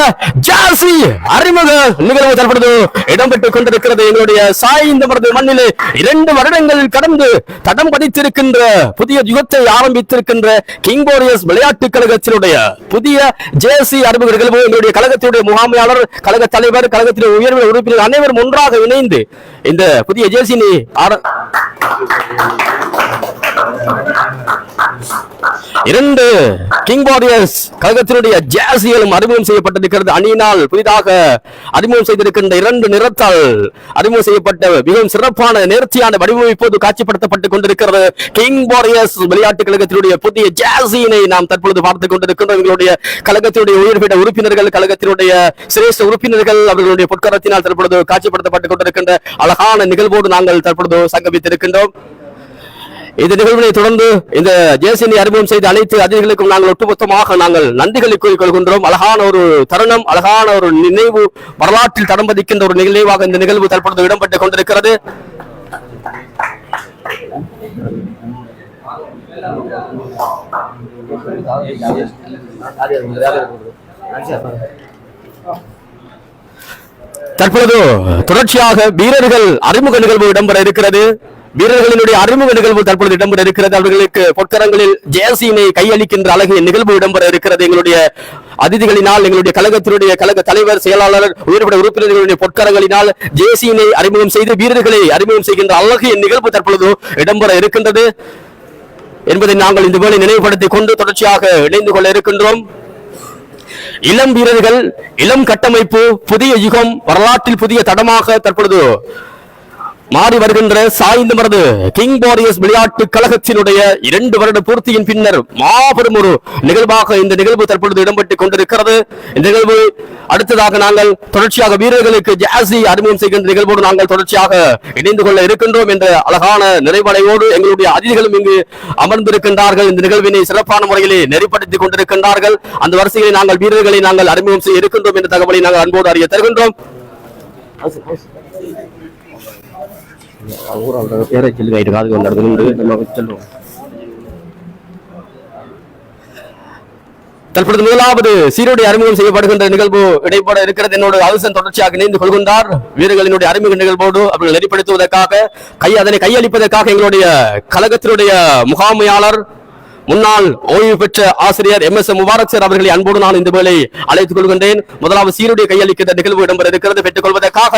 ஜார்சி அறிமுக நிகழ்வு தற்பொழுது இடம்பெற்றுக் கொண்டிருக்கிறது. எங்களுடைய சாய்ந்தமர்ந்து மண்ணிலே 2 வருடங்கள் கடந்து தடம் பதித்திருக்கின்ற புதிய யுகத்தை ஆரம்பித்திருக்கின்ற கிங் வாரியர்ஸ் விளையாட்டு கழகத்தினுடைய புதிய ஜேர்சி அறிமுக நிகழ்வு எங்களுடைய கழகத்தினுடைய முகாமையாளர், கழக தலைவர், கழகத்தினுடைய உயர்வு உறுப்பினர் அனைவரும் ஒன்றாக இணைந்து இந்த புதிய ஜேர்சி 2 கிங் வாரியர்ஸ் கழகத்தினுடைய ஜேர்சிகளும் அறிமுகம் செய்யப்பட்டிருக்கிறது. அணியினால் புதிதாக அறிமுகம் செய்திருக்கின்ற 2 நிறத்தால் அறிமுகம் செய்யப்பட்ட மிகவும் சிறப்பான நேர்த்தியான வடிவம் இப்போது காட்சிப்படுத்தப்பட்டுக் கொண்டிருக்கிறது. கிங் வாரியர்ஸ் விளையாட்டு கழகத்தினுடைய புதிய ஜேர்சியினை நாம் தற்பொழுது பார்த்துக் கொண்டிருக்கின்றோம். எங்களுடைய கழகத்தினுடைய உயர்பீட உறுப்பினர்கள், கழகத்தினுடைய சிரேஷ்ட உறுப்பினர்கள் அவர்களுடைய பொற்கரத்தினால் தற்பொழுது காட்சிப்படுத்தப்பட்டுக் கொண்டிருக்கின்ற அழகான நிகழ்வோடு நாங்கள் தற்பொழுது சங்கமித்திருக்கின்றோம். இந்த நிகழ்வினை தொடர்ந்து இந்த ஜேர்சியை அறிமுகம் செய்த அனைத்து அதிதிகளுக்கும் நாங்கள் ஒட்டுமொத்தமாக நாங்கள் நன்றிகளை கூறிக்கொள்கின்றோம். அழகான ஒரு தருணம், அழகான ஒரு நினைவு, வரலாற்றில் தடம் பதிக்கின்ற ஒரு நிகழ்வாக இந்த நிகழ்வு தற்பொழுது இடம்பெற்றுக் கொண்டிருக்கிறது. தற்பொழுது தொடர்ச்சியாக வீரர்கள் அறிமுக நிகழ்வு இடம்பெற இருக்கிறது. வீரர்களினுடைய அறிமுக நிகழ்வு தற்பொழுது இடம்பெற இருக்கிறது. அவர்களுக்கு பொற்கரங்களில் ஜேர்சியினை கையளிக்கின்ற அழகிய நிகழ்வு இடம்பெற இருக்கிறது. எங்களுடைய அதிதிகளினால், எங்களுடைய கழகத்தினுடைய கழக தலைவர், செயலாளர், உயர்பட உறுப்பினர்களுடைய பொற்கரங்களினால் ஜேர்சியினை அறிமுகம் செய்து வீரர்களை அறிமுகம் செய்கின்ற அழகிய நிகழ்வு தற்பொழுது இடம்பெற இருக்கின்றது என்பதை நாங்கள் இந்த வேளை நினைவுபடுத்திக் கொண்டு தொடர்ச்சியாக இணைந்து கொள்ள இருக்கின்றோம். இளம் வீரர்கள், இளம் கட்டமைப்பு, புதிய யுகம், வரலாற்றில் புதிய தடமாக தற்பொழுது மாறி வருகின்ற சாய்ந்தமர்ந்து கிங் வாரியர்ஸ் விளையாட்டு கழகத்தினுடைய 2 வருட பூர்த்தியின் பின்னர் மாபெரும் ஒரு நிகழ்வாக இந்த நிகழ்வு தற்பொழுது இடம்பெற்றுக் கொண்டிருக்கிறது. இந்த நிகழ்வு அடுத்ததாக நாங்கள் தொடர்ச்சியாக வீரர்களுக்கு ஜேர்சி அறிமுகம் செய்கின்ற நிகழ்வோடு நாங்கள் தொடர்ச்சியாக இணைந்து கொள்ள இருக்கின்றோம் என்ற அழகான நிறைவடையோடு எங்களுடைய அதிதிகளும் இங்கு அமர்ந்திருக்கின்றார்கள். இந்த நிகழ்வினை சிறப்பான முறையிலே நெறிப்படுத்திக் கொண்டிருக்கின்றார்கள். அந்த வரிசையில் நாங்கள் வீரர்களை நாங்கள் அறிமுகம் செய்ய இருக்கின்றோம் என்ற தகவலை நாங்கள் அன்போடு அறிய தருகின்றோம். தற்பொழுது முதலாவது சீருடை அறிமுகம் செய்யப்படுகின்ற நிகழ்வு இடைப்பட இருக்கிறது. என்னோட அரசன் தொடர்ச்சியாக இணைந்து கொள்கின்றார். வீரர்களினுடைய அறிமுக நிகழ்வோடு அவர்கள் நெறிப்படுத்துவதற்காக அதனை கையளிப்பதற்காக எங்களுடைய கழகத்தினுடைய முகாமையாளர், முன்னாள் ஓய்வு பெற்ற ஆசிரியர் MS முபாரக் சார் அவர்களை அன்போடு நான் இந்த வேளை அழைத்துக் கொள்கின்றேன். முதலாவது சீருடை கையளிக்கின்ற நிகழ்வு இடம்பெற இருக்கிறது. பெற்றுக் கொள்வதற்காக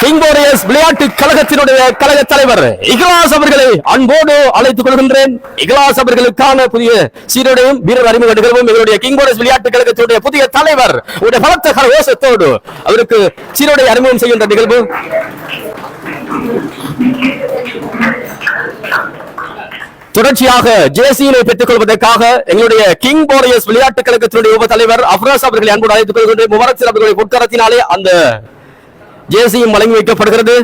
கிங் வாரியர்ஸ் விளையாட்டு கழகத்தினுடைய கழக தலைவர் இக்லாஸ் அவர்களை அன்போடு அழைத்துக் கொள்கின்றேன். இக்லாஸ் அவர்களுக்கான புதிய சீருடையும் வீரர் அறிமுக நிகழ்வும் எங்களுடைய கிங் வாரியர்ஸ் விளையாட்டு கழகத்தினுடைய புதிய தலைவர் பலத்த கரகோஷத்தோடு அவருக்கு சீருடை அறிமுகம் செய்கின்ற நிகழ்வு. தொடர்ச்சியாக ஜேர்சியினை பெற்றுக் கொள்வதற்காக எங்களுடைய கிங் வாரியர்ஸ் விளையாட்டு கழகத்தினுடைய உப தலைவர் அஃப்ராஸ் அவர்களை அன்போடு அழைத்துக் கொள்கின்றேன். முபாரக் சார் அவர்களுடைய பொற்கரத்தினாலே அந்த ஜேர்சியும் வழங்கி வைக்கப்படுகிறது.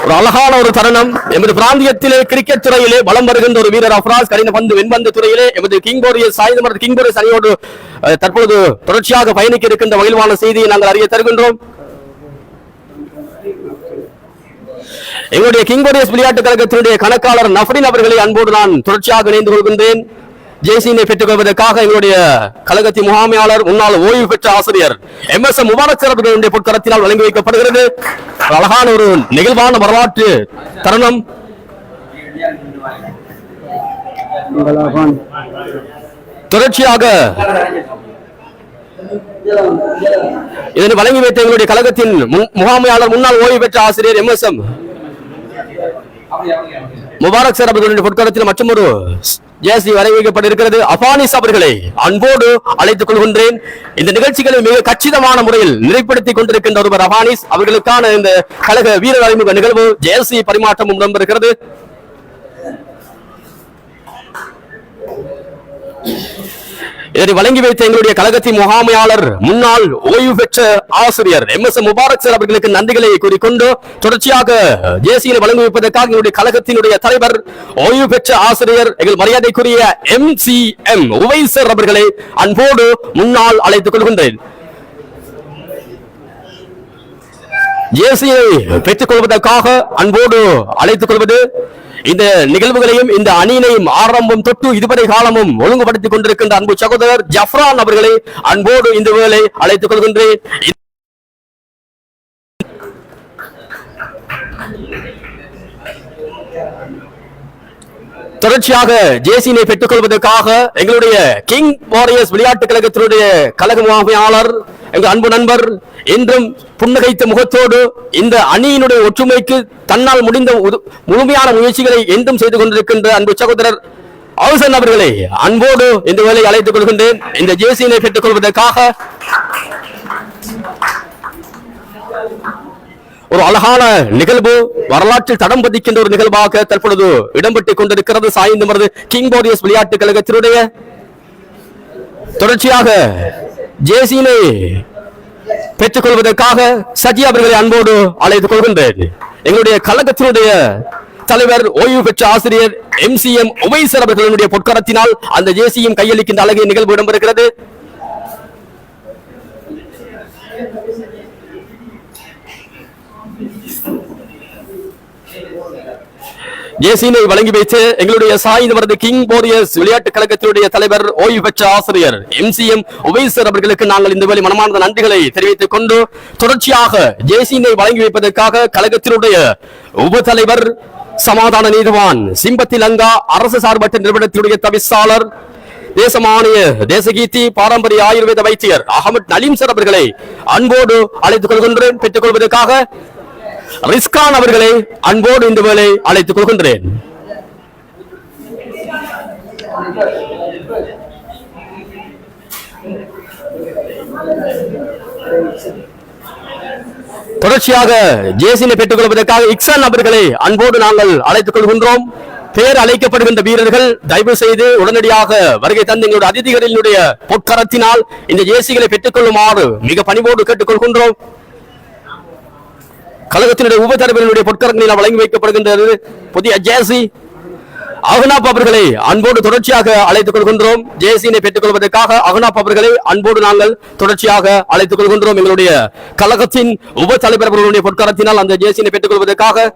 ஒரு அழகான ஒரு தருணம். எமது பிராந்தியத்திலே கிரிக்கெட் துறையிலே வலம் வருகின்ற ஒரு வீரர் அஃப்ராஸ், கடின பந்து வெண்பந்து துறையிலே எமது கிங் வாரியர்ஸ் சாய்ந்தமர்ந்து கிங் வாரியர்ஸ் அணியோடு தற்பொழுது தொடர்ச்சியாக பயணிக்க இருக்கின்ற மகிழ்வான செய்தியை நாங்கள் அறிய தருகின்றோம். எங்களுடைய கிங் வாரியர்ஸ் விளையாட்டு கழகத்தினுடைய கணக்காளர் நஃபரின் அவர்களை அன்போடு நான் தொடர்ச்சியாக இணைந்து கொள்கின்றேன். ஜேர்சியினை பெற்றுக் கொள்வதற்காக எங்களுடைய கழகத்தின் முகாமையாளர், முன்னாள் ஓய்வு பெற்ற ஆசிரியர் MS முபாரக் சார் அவர்களுடைய பொற்கரத்தினால் வழங்கி வைக்கப்படுகிறது. அழகான ஒரு நெகிழ்வான வரலாற்று தருணம். தொடர்ச்சியாக இதனை வழங்கி வைத்த எங்களுடைய கழகத்தின் முகாமையாளர், முன்னாள் ஓய்வு பெற்ற ஆசிரியர் MS முபாரக் சார் அவர்களுடைய பொற்கரத்தில் மற்றொரு ஜேசி வரைவிக்கப்பட்டிருக்கிறது. அபானிஸ் அவர்களை அன்போடு அழைத்துக் கொள்கின்றேன். இந்த நிகழ்ச்சிகளை மிக கச்சிதமான முறையில் நிறைப்படுத்திக் கொண்டிருக்கின்ற ஒருவர் அபானிஸ் அவர்களுக்கான இந்த கழக வீரர் அறிமுக நிகழ்வு ஜேசி பரிமாற்றமும் இடம்பெறுகிறது. இதனை வழங்கி வைத்த எங்களுடைய கழகத்தின் முகாமையாளர் முன்னாள் ஓய்வு பெற்ற ஆசிரியர் MS முபாரக் சார் அவர்களுக்கு நன்றிகளை கூறிக்கொண்டு தொடர்ச்சியாக ஜேசியை வழங்கி வைப்பதற்காக எங்களுடைய கழகத்தினுடைய தலைவர் ஓய்வு பெற்ற ஆசிரியர் எங்கள் மரியாதைக்குரிய MCM உவைசர் அவர்களை அன்போடு முன்னால் அழைத்துக் கொள்கின்றேன். ஜேசியை பெற்றுக் கொள்வதற்காக அன்போடு அழைத்துக் கொள்வது இந்த நிகழ்வுகளையும் இந்த அணியினையும் ஆரம்பம் தொட்டு இதுவரை காலமும் ஒழுங்குபடுத்திக் கொண்டிருக்கின்ற அன்பு சகோதரர் ஜஃப்ரான் அவர்களை அன்போடு இந்த வேளை அழைத்துக் கொள்கின்றேன். தொடர்ச்சியாக ஜேசினை பெற்றுக் கொள்வதற்காக எங்களுடைய கிங் வாரியர்ஸ் விளையாட்டு கழகத்தினுடைய கழக முகாமையாளர் எங்கள் அன்பு நண்பர் என்றும் புன்னகைத்த முகத்தோடு இந்த அணியினுடைய ஒற்றுமைக்கு தன்னால் முடிந்த முழுமையான முயற்சிகளை என்றும் செய்து கொண்டிருக்கின்ற அன்பு சகோதரர் ஹவுசன் அவர்களை அன்போடு இந்த வேளை அழைத்துக் கொள்கின்றேன். இந்த ஜேசினை பெற்றுக் கொள்வதற்காக ஒரு அழகான நிகழ்வு, வரலாற்றில் தடம் பதிக்கின்ற ஒரு நிகழ்வாக தற்பொழுது இடம்பெற்றுக் கொண்டிருக்கிறது. சாய்ந்தமரது கிங் வாரியர்ஸ் விளையாட்டு கழகத்தினுடைய தொடர்ச்சியாக ஜேசினை பெற்றுக் கொள்வதற்காக சஜி அவர்களை அன்போடு அழைத்துக் கொள்கின்றேன். எங்களுடைய கழகத்தினுடைய தலைவர் ஓய்வு பெற்ற ஆசிரியர் MCM உவைசர் அவர்களுடைய பொற்கரத்தினால் அந்த ஜேசியும் கையளிக்கின்ற அழகிய நிகழ்வு இடம்பெறுகிறது. ஜேசினை வழங்கி வைத்து எங்களுடைய சாய்ந்தவரது கிங் வாரியர்ஸ் விளையாட்டு கழகத்தினுடைய தலைவர் ஓய்வு பெற்ற ஆசிரியர் MCM உவைசர் அவர்களுக்கு நாங்கள் இந்த வேளை மனமார்ந்த நன்றிகளை தெரிவித்துக் கொண்டு தொடர்ச்சியாக ஜேசினை வழங்கி வைப்பதற்காக கழகத்தினுடைய உப தலைவர் சமாதான நீதிவான் சிம்பத்தி லங்கா அரசு சார்பற்ற நிறுவனத்தினுடைய தவிசாளர் தேசமானிய தேசகீர்த்தி பாரம்பரிய ஆயுர்வேத வைத்தியர் அகமது நலீம் சார் அவர்களை அன்போடு அழைத்துக் கொள்கின்றேன். பெற்றுக் கொள்வதற்காக ரிஸ்கான் அவர்களை அன்போடு இந்த வேளை அழைத்துக் கொள்கின்றேன். தொடர்ச்சியாக ஜேசினை பெற்றுக் கொள்வதற்காக இக்ஸான் அவர்களை அன்போடு நாங்கள் அழைத்துக் கொள்கின்றோம். பேர் அழைக்கப்படுகின்ற வீரர்கள் தயவு செய்து உடனடியாக வருகை தந்து எங்களுடைய அதிதிகளினுடைய பொற்கரத்தினால் இந்த ஜேசிகளை பெற்றுக் கொள்ளுமாறு மிக பணிவோடு கேட்டுக் கொள்கின்றோம். கழகத்தினுடைய உப தலைவர்களுடைய பொற்கரங்களில் வழங்கி வைக்கப்படுகின்றது புதிய ஜேசி அகனாப் அவர்களை அன்போடு தொடர்ச்சியாக அழைத்துக் கொள்கின்றோம். ஜேசினை பெற்றுக் கொள்வதற்காக அகனாப் அவர்களை அன்போடு நாங்கள் தொடர்ச்சியாக அழைத்துக் கொள்கின்றோம். எங்களுடைய கழகத்தின் உப தலைவர் அவர்களுடைய பொற்கரத்தினால் அந்த ஜேசினை பெற்றுக் கொள்வதற்காக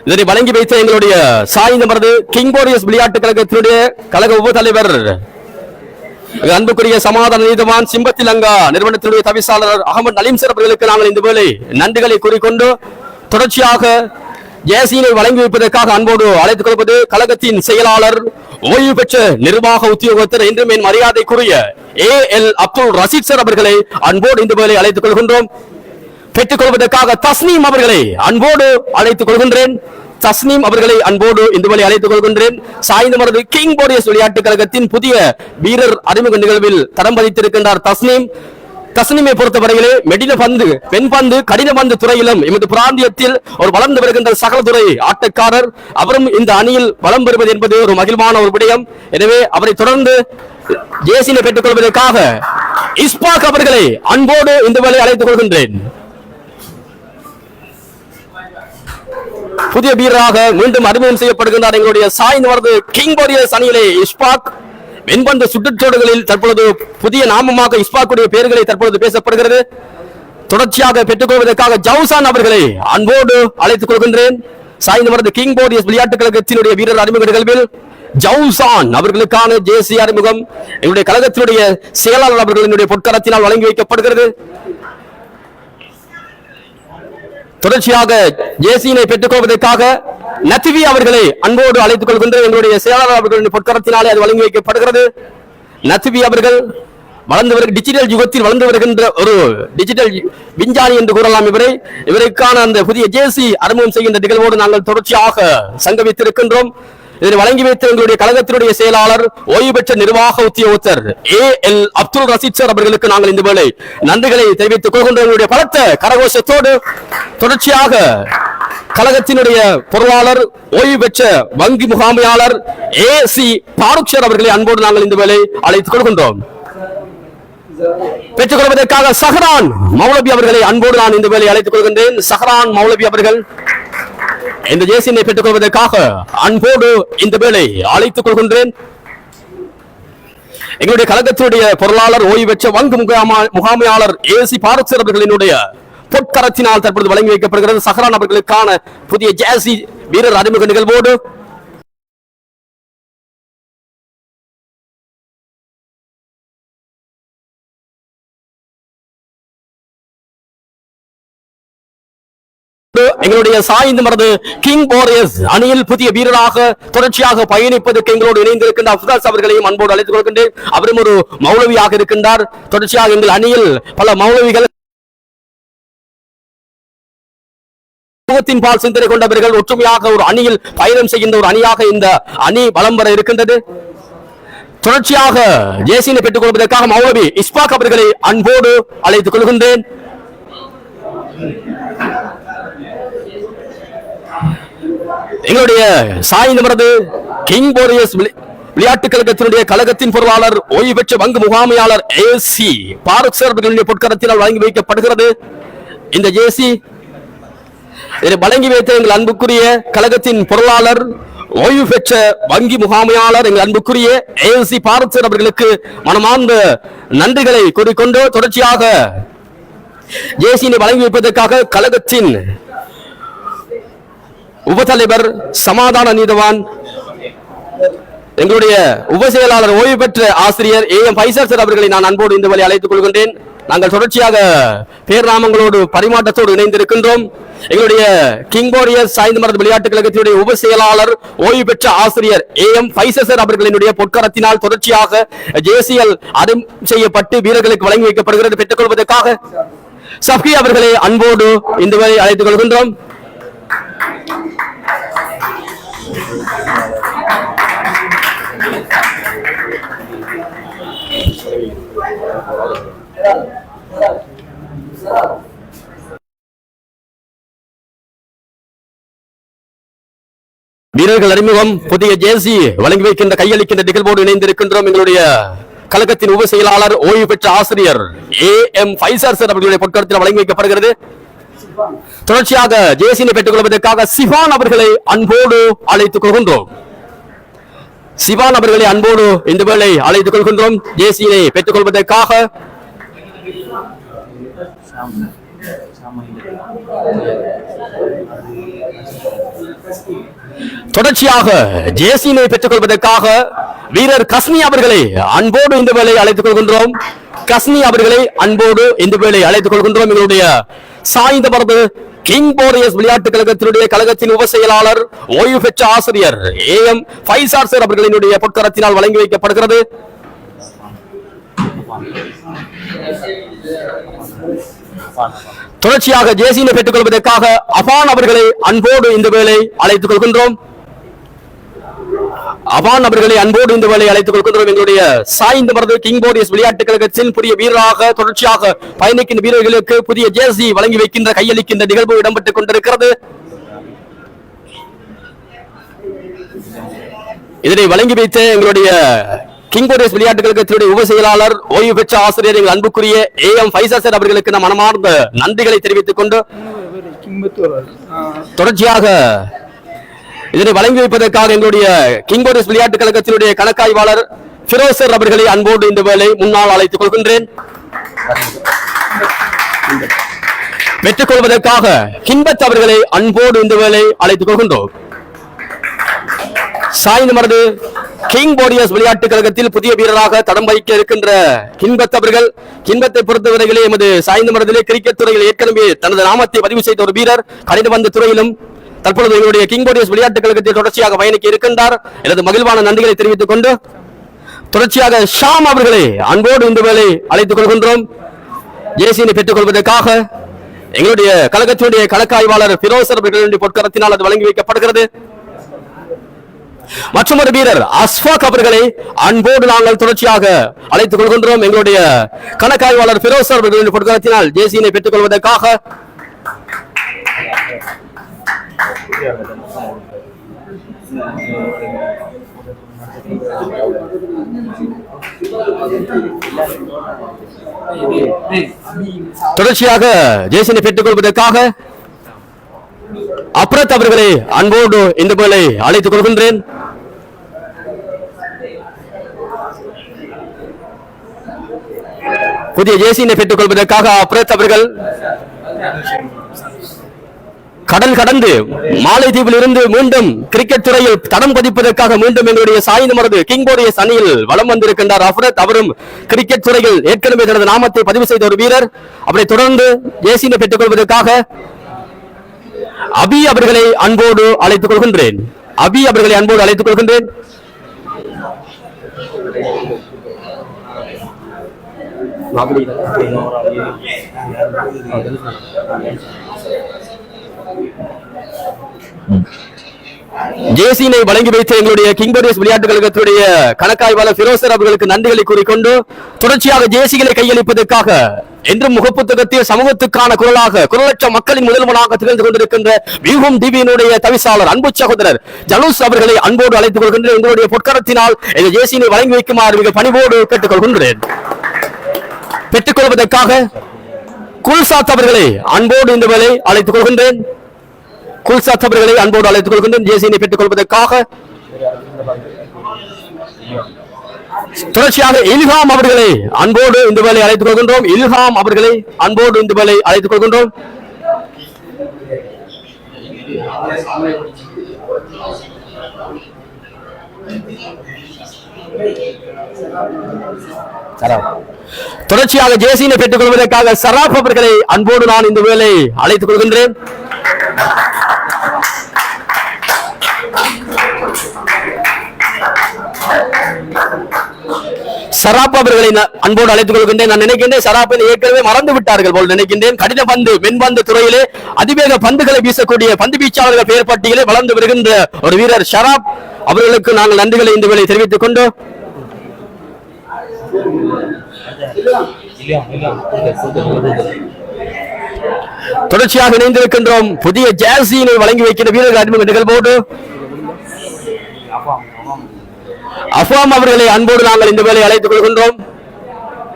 இதனை வழங்கி வைத்த எங்களுடைய சாய்ந்தமரது கிங் வாரியர்ஸ் விளையாட்டு கழகத்தினுடைய கழக உப தலைவர் அன்புக்குரிய சமாதான நீதிவான் சிம்பத்தி லங்கா நிறுவனத்தினுடைய தவிசாளர் அகமது நலீம் சார் அவர்களுக்கு நாங்கள் இந்த வேளை நன்றிகளை கூறிக்கொண்டு தொடர்ச்சியாக ஜேசினை வழங்கி வைப்பதற்காக அன்போடு அழைத்துக் கொள்வது கழகத்தின் செயலாளர் ஓய்வு பெற்ற நிர்வாக உத்தியோகத்தர் என்றும் என் மரியாதைக்குரிய AL அப்துல் ரஷீத் சார் அவர்களை அன்போடு இந்த வேளை அழைத்துக் கொள்கின்றோம். பெற்றுக் கொள்வதற்காக தஸ்னீம் அவர்களை அன்போடு அழைத்துக் கொள்கின்றேன். தஸ்னீம் அவர்களை அன்போடு இந்த வழி அழைத்துக் கொள்கின்றேன். சாய்ந்தமரது கிங் வாரியர்ஸ் விளையாட்டு கழகத்தின் புதிய வீரர் அறிமுக நிகழ்வில் தரம் பதித்திருக்கின்றார் தஸ்னீம். தஸ்னீமை பொறுத்தவரையிலே மெடின பந்து, பெண் பந்து, கடின பந்து துறையிலும் எமது பிராந்தியத்தில் ஒரு வளர்ந்து வருகின்ற சகல துறை ஆட்டக்காரர். அவரும் இந்த அணியில் வளம் பெறுவது என்பது ஒரு மகிழ்வான ஒரு விடயம். எனவே அவரை தொடர்ந்து ஜேசினை பெற்றுக் கொள்வதற்காக இஸ்பாக் அவர்களை அன்போடு இந்த வேளை அழைத்துக் கொள்கின்றேன். புதிய வீரராக மீண்டும் அறிமுகம் செய்யப்படுகின்றார் எங்களுடைய சாய்ந்தவரது கிங் வாரியர்ஸ் அணியிலே இஸ்பாக். வெண்பந்து சுற்றுச்சூழல்களில் தற்பொழுது புதிய நாமமாக இஸ்பாக்குடைய பெயர்களை தற்பொழுது பேசப்படுகிறது. தொடர்ச்சியாக பெற்றுக் கொள்வதற்காக ஜவுசான் அவர்களை அன்போடு அழைத்துக் கொள்கின்றேன். சாய்ந்தவரது கிங் வாரியர்ஸ் விளையாட்டு கழகத்தினுடைய வீரர் அறிமுக நிகழ்வில் ஜவுசான் அவர்களுக்கான ஜேசி அறிமுகம் எங்களுடைய கழகத்தினுடைய செயலாளர் அவர்களினுடைய பொற்கரத்தினால் வழங்கி வைக்கப்படுகிறது. தொடர்ச்சியாக ஜேசினை பெற்றுக் கொள்வதற்காக நத்வி அவர்களை அன்போடு அழைத்துக் கொள்கின்ற எங்களுடைய செயலாளர் அவர்களின் பொற்கரத்தினாலே அது வழங்கி வைக்கப்படுகிறது. நத்வி அவர்கள் டிஜிட்டல் யுகத்தில் வளர்ந்து வருகின்ற ஒரு டிஜிட்டல் விஞ்ஞானி என்று கூறலாம் இவருக்கான அந்த புதிய ஜேசி அறிமுகம் செய்கின்ற நிகழ்வோடு நாங்கள் தொடர்ச்சியாக சங்கமித்திருக்கின்றோம். இதனை வழங்கி வைத்த எங்களுடைய கழகத்தினுடைய செயலாளர் ஓய்வு பெற்ற நிர்வாக உத்தியோகத்தர் ஏஎல் அப்துல் ரஷீத் சார் அவர்களுக்கு நாங்கள் இந்த வேளை நன்றிகளை தெரிவித்துக் கொள்கின்ற எங்களுடைய பலத்த கரகோஷத்தோடு தொடர்ச்சியாக கழகத்தினுடைய பொருளாளர் ஓய்வு பெற்ற வங்கி முகாமையாளர் ஏசி பாருக் சார் அவர்களை அன்போடு நாங்கள் இந்த வேளை அழைத்துக் கொள்கின்றோம். பெற்றுக் கொள்வதற்காக சஹரான் மௌலவி அவர்களை அன்போடு நான் இந்த வேளை அழைத்துக் கொள்கின்றேன். சஹரான் மௌலவி அவர்கள் இந்த ஜேசினை பெற்றுக் கொள்வதற்காக அன்போடு இந்த வேளை அழைத்துக் கொள்கின்றேன். எங்களுடைய கழகத்தினுடைய பொருளாளர் ஓய்வு பெற்ற வங்கு முகாமையாளர் ஏசி பாருக் சார் அவர்களினுடைய பொற்கரத்தினால் தற்பொழுது வழங்கி வைக்கப்படுகிறது. சஹரான் அவர்களுக்கான புதிய ஜேசி வீரர் அறிமுக நிகழ்வோடு எங்களுடைய சாய்ந்து மரது கிங் வாரியர்ஸ் அணியில் புதிய வீரராக தொடர்ச்சியாக பயணிப்பதற்கு எங்களோடு இணைந்திருக்கின்ற அப்தாஸ் அவர்களையும் அன்போடு அழைத்துக் கொள்கின்றேன். அவரும் ஒரு மௌலவியாக இருக்கின்றார். தொடர்ச்சியாக எங்கள் அணியில் பல மௌலவிகள் பால் சிந்தனை கொண்டவர்கள் ஒற்றுமையாக ஒரு அணியில் பயணம் செய்கின்ற ஒரு அணியாக இந்த அணி வலம் வர இருக்கின்றது. தொடர்ச்சியாக ஜேசினை பெற்றுக் கொள்வதற்காக மௌலவி இஸ்பாக் அவர்களை அன்போடு அழைத்துக் கொள்கின்றேன். எங்களுடைய சாய்ந்து மரது கிங் வாரியர்ஸ் விளையாட்டுக் கழகத்தினுடைய கழகத்தின் பொருளாளர் ஓய்வு பெற்ற வங்கு முகாமையாளர் ஏசி பாருக் சார் அவர்களுடைய பொற்கரத்தினால் வழங்கி வைக்கப்படுகிறது. இந்த ஜேசி இதை வழங்கி வைத்த எங்கள் அன்புக்குரிய கழகத்தின் பொருளாளர் ஓய்வு பெற்ற வங்கி முகாமையாளர் எங்கள் அன்புக்குரிய ஏசி பாருக் சார் அவர்களுக்கு மனமார்ந்த நன்றிகளை கூறிக்கொண்டு தொடர்ச்சியாக ஜேசினை வழங்கி வைப்பதற்காக கழகத்தின் உபதலைவர் சமாதான நீதவான் எங்களுடைய உப செயலாளர் ஓய்வு பெற்ற ஆசிரியர் ஏஎம் ஃபைசல் சார் அவர்களை நான் அன்போடு இந்த வழி அழைத்துக் கொள்கின்றேன். நாங்கள் தொடர்ச்சியாக பேர்நாமங்களோடு பரிமாற்றத்தோடு இணைந்திருக்கின்றோம். எங்களுடைய கிங் வாரியர்ஸ் சாய்ந்து மரது விளையாட்டுக் கழகத்தினுடைய உப செயலாளர் ஓய்வு பெற்ற ஆசிரியர் ஏஎம் ஃபைசல் சார் அவர்களினுடைய பொற்கரத்தினால் தொடர்ச்சியாக ஜேசிஎல் அறிமுகம் செய்யப்பட்டு வீரர்களுக்கு வழங்கி வைக்கப்படுகிறது. பெற்றுக் கொள்வதற்காக சஃபி அவர்களை அன்போடு இந்த வழி அழைத்துக் கொள்கின்றோம். வீரர்கள் அறிமுகம் புதிய ஜேசி வழங்கி வைக்கின்ற கையளிக்கின்ற நிகழ்வோடு இணைந்திருக்கின்றோம். எங்களுடைய கழகத்தின் உப செயலாளர் ஓய்வு பெற்ற ஆசிரியர் ஏஎம் ஃபைசல் சார் அவர்களுடைய பொற்கரத்தில் வழங்கி வைக்கப்படுகிறது. தொடர்ச்சியாக ஜேசினை பெற்றுக் கொள்வதற்காக சிவான் அவர்களை அன்போடு அழைத்துக் கொள்கின்றோம். சிவான் அவர்களை அன்போடு இந்த வேளை அழைத்துக் கொள்கின்றோம். ஜேசினை பெற்றுக் கொள்வதற்காக தொடர்ச்சியாக ஜேசினை பெற்றுக் கொள்வதற்காக வீரர் கஸ்னி அவர்களை அன்போடு இந்த வேளை அழைத்துக் கொள்கின்றோம். கஸ்னி அவர்களை அன்போடு இந்த வேளை அழைத்துக் கொள்கின்றோம். எங்களுடைய சாய்ந்த மரபு கிங் வாரியர்ஸ் விளையாட்டுக் கழகத்தினுடைய கழகத்தின் உப செயலாளர் ஓய்வு பெற்ற ஆசிரியர் ஏஎம் ஃபைசல் சார் அவர்களினுடைய பொற்கரத்தினால் வழங்கி வைக்கப்படுகிறது. தொடர்ச்சியாக ஜேசினை பெற்றுக் கொள்வதற்காக அபான் அவர்களை அன்போடு இந்த வேளை அழைத்துக் கொள்கின்றோம். அபான் அவர்களை அன்போடு இந்த வேளை அழைத்துக் கொள்கின்றோம். எங்களுடைய சாய்ந்த மரது கிங் வாரியர்ஸ் விளையாட்டுக் கழகத்தின் புதிய வீரராக தொடர்ச்சியாக பயணிக்கின்ற வீரர்களுக்கு புதிய ஜேசி வழங்கி வைக்கின்ற கையளிக்கின்ற நிகழ்வு இடம்பெற்றுக் கொண்டிருக்கிறது. இதனை வழங்கி வைத்த எங்களுடைய கிங் வாரியர்ஸ் விளையாட்டுக் கழகத்தினுடைய உப செயலாளர் ஓய்வு பெற்ற ஆசிரியர் எங்கள் அன்புக்குரிய ஏஎம் ஃபைசல் சார் அவர்களுக்கு நாம் மனமார்ந்த நன்றிகளை தெரிவித்துக் கொண்டு தொடர்ச்சியாக இதனை வழங்கி வைப்பதற்காக எங்களுடைய கிங் வாரியர்ஸ் விளையாட்டுக் கழகத்தினுடைய கணக்காய்வாளர் ஃபிரோஸ் சார் அவர்களை அன்போடு இந்த வேளை முன்னால் அழைத்துக் கொள்கின்றேன். பெற்றுக் கொள்வதற்காக ஹின்பத் அவர்களை அன்போடு இந்த வேளை அழைத்துக் கொள்கின்றோம். சாய்ந்து மரது கிங் வாரியர்ஸ் விளையாட்டுக் கழகத்தில் புதிய வீரராக தடம் வைக்க இருக்கின்ற ஹின்பத் அவர்கள். ஹின்பத்தை பொறுத்தவரையிலே எமது சாய்ந்து மரதிலே கிரிக்கெட் துறையில் ஏற்கனவே தனது நாமத்தை பதிவு செய்த ஒரு வீரர். கணித பந்து துறையிலும் தற்பொழுது எங்களுடைய கிங் வாரியர்ஸ் விளையாட்டுக் கழகத்தில் தொடர்ச்சியாக பயணிக்க இருக்கின்றார். எனது மகிழ்வான நன்றிகளை தெரிவித்துக் கொண்டு தொடர்ச்சியாக ஷாம் அவர்களை அன்போடு இந்த வேளை அழைத்துக் கொள்கின்றோம். ஜேசியினை பெற்றுக் கொள்வதற்காக எங்களுடைய கழகத்தினுடைய கணக்காய்வாளர் பிரோசர் அவர்களுடைய பொற்கரத்தினால் அது வழங்கி வைக்கப்படுகிறது. மற்றொரு வீரர் அஸ்ஃபாக் அவர்களை அன்போடு நாங்கள் தொடர்ச்சியாக அழைத்துக் கொள்கின்றோம். எங்களுடைய கணக்காய்வாளர் பிரோசர் அவர்களுடைய பொற்கரத்தினால் ஜேசியினை பெற்றுக் கொள்வதற்காக தொடர்ச்சியாக ஜேசினை பெற்றுக் கொள்வதற்காக அப்ரத் அவர்களை அன்போடு இந்த வேளை அழைத்துக் கொள்கின்றேன். புதிய ஜேசினை பெற்றுக் கொள்வதற்காக அப்ரத் அவர்கள் கடல் கடந்து மாலைதீவில் இருந்து மீண்டும் கிரிக்கெட் துறையில் தடம் பதிப்பதற்காக மீண்டும் எங்களுடைய சாய்ந்து மரது கிங்போரியஸ் அணியில் வலம் வந்திருக்கின்றார் அஃப்ரத். அவரும் கிரிக்கெட் துறையில் ஏற்கனவே தனது நாமத்தை பதிவு செய்த ஒரு வீரர். அவரை தொடர்ந்து ஜேசினை பெற்றுக் கொள்வதற்காக அபி அவர்களை அன்போடு அழைத்துக் கொள்கின்றேன். அபி அவர்களை அன்போடு அழைத்துக் கொள்கின்றேன். ஜேசினை வழங்கி வைத்த எங்களுடைய கிங்போரியஸ் விளையாட்டு கழகத்துடைய கணக்காய்வாளர் பிரோசர் அவர்களுக்கு நன்றிகளை கூறிக்கொண்டு தொடர்ச்சியாக ஜேசிகளை கையளிப்பதற்காக என்றும் முகப்புத்தகத்தில் சமூகத்துக்கான குரலாக குரலற்ற மக்களின் முதல்வனாக திகழ்ந்து கொண்டிருக்கின்ற வியூகம் டிவியினுடைய தவிசாளர் அன்பு சகோதரர் ஜனூஸ் அவர்களை அன்போடு அழைத்துக் கொள்கின்றேன். எங்களுடைய பொற்கரத்தினால் இந்த ஜேசினை வழங்கி வைக்குமாறு மிக பணிவோடு கேட்டுக் கொள்கின்றேன். பெற்றுக் கொள்வதற்காக குல்சாத் அவர்களை அன்போடு இந்த வேளை அழைத்துக் கொள்கின்றேன். குல்சாத் அவர்களை அன்போடு அழைத்துக் கொள்கின்றேன். ஜேசினை பெற்றுக் கொள்வதற்காக தொடர்ச்சியாக இல்ஹாம் அவர்களை அன்போடு இந்த வேளை அழைத்துக் கொள்கின்றோம். இல்ஹாம் அவர்களை அன்போடு இந்த வேளை அழைத்துக் கொள்கின்றோம். தொடர்ச்சியாக ஜேசினை பெற்றுக் கொள்வதற்காக சராப் அவர்களை அன்போடு நான் இந்த வேளை அழைத்துக் கொள்கின்றேன். சராப் அவர்களை அன்போடு அழைத்துக் கொள்கின்றேன். நான் நினைக்கின்றேன் சராப்பை ஏற்கனவே மறந்து விட்டார்கள் போல் நினைக்கின்றேன். கடின பந்து மென்பந்து துறையிலே அதிவேக பந்துகளை வீசக்கூடிய பந்து வீச்சாளர்கள் பெயர் பட்டியலே வளர்ந்து வருகின்ற ஒரு வீரர் ஷராப் அவர்களுக்கு நாங்கள் நன்றிகளை இந்த வேளை தெரிவித்துக் கொண்டு தொடர்ச்சியாக இணைந்திருக்கின்றோம். புதிய ஜேர்சியினை வழங்கி வைக்கின்ற வீரர்கள் அறிமுக நிகழ்வோடு அஃபாம் அவர்களை அன்போடு நாங்கள் இந்த வேளை அழைத்துக் கொள்கின்றோம்.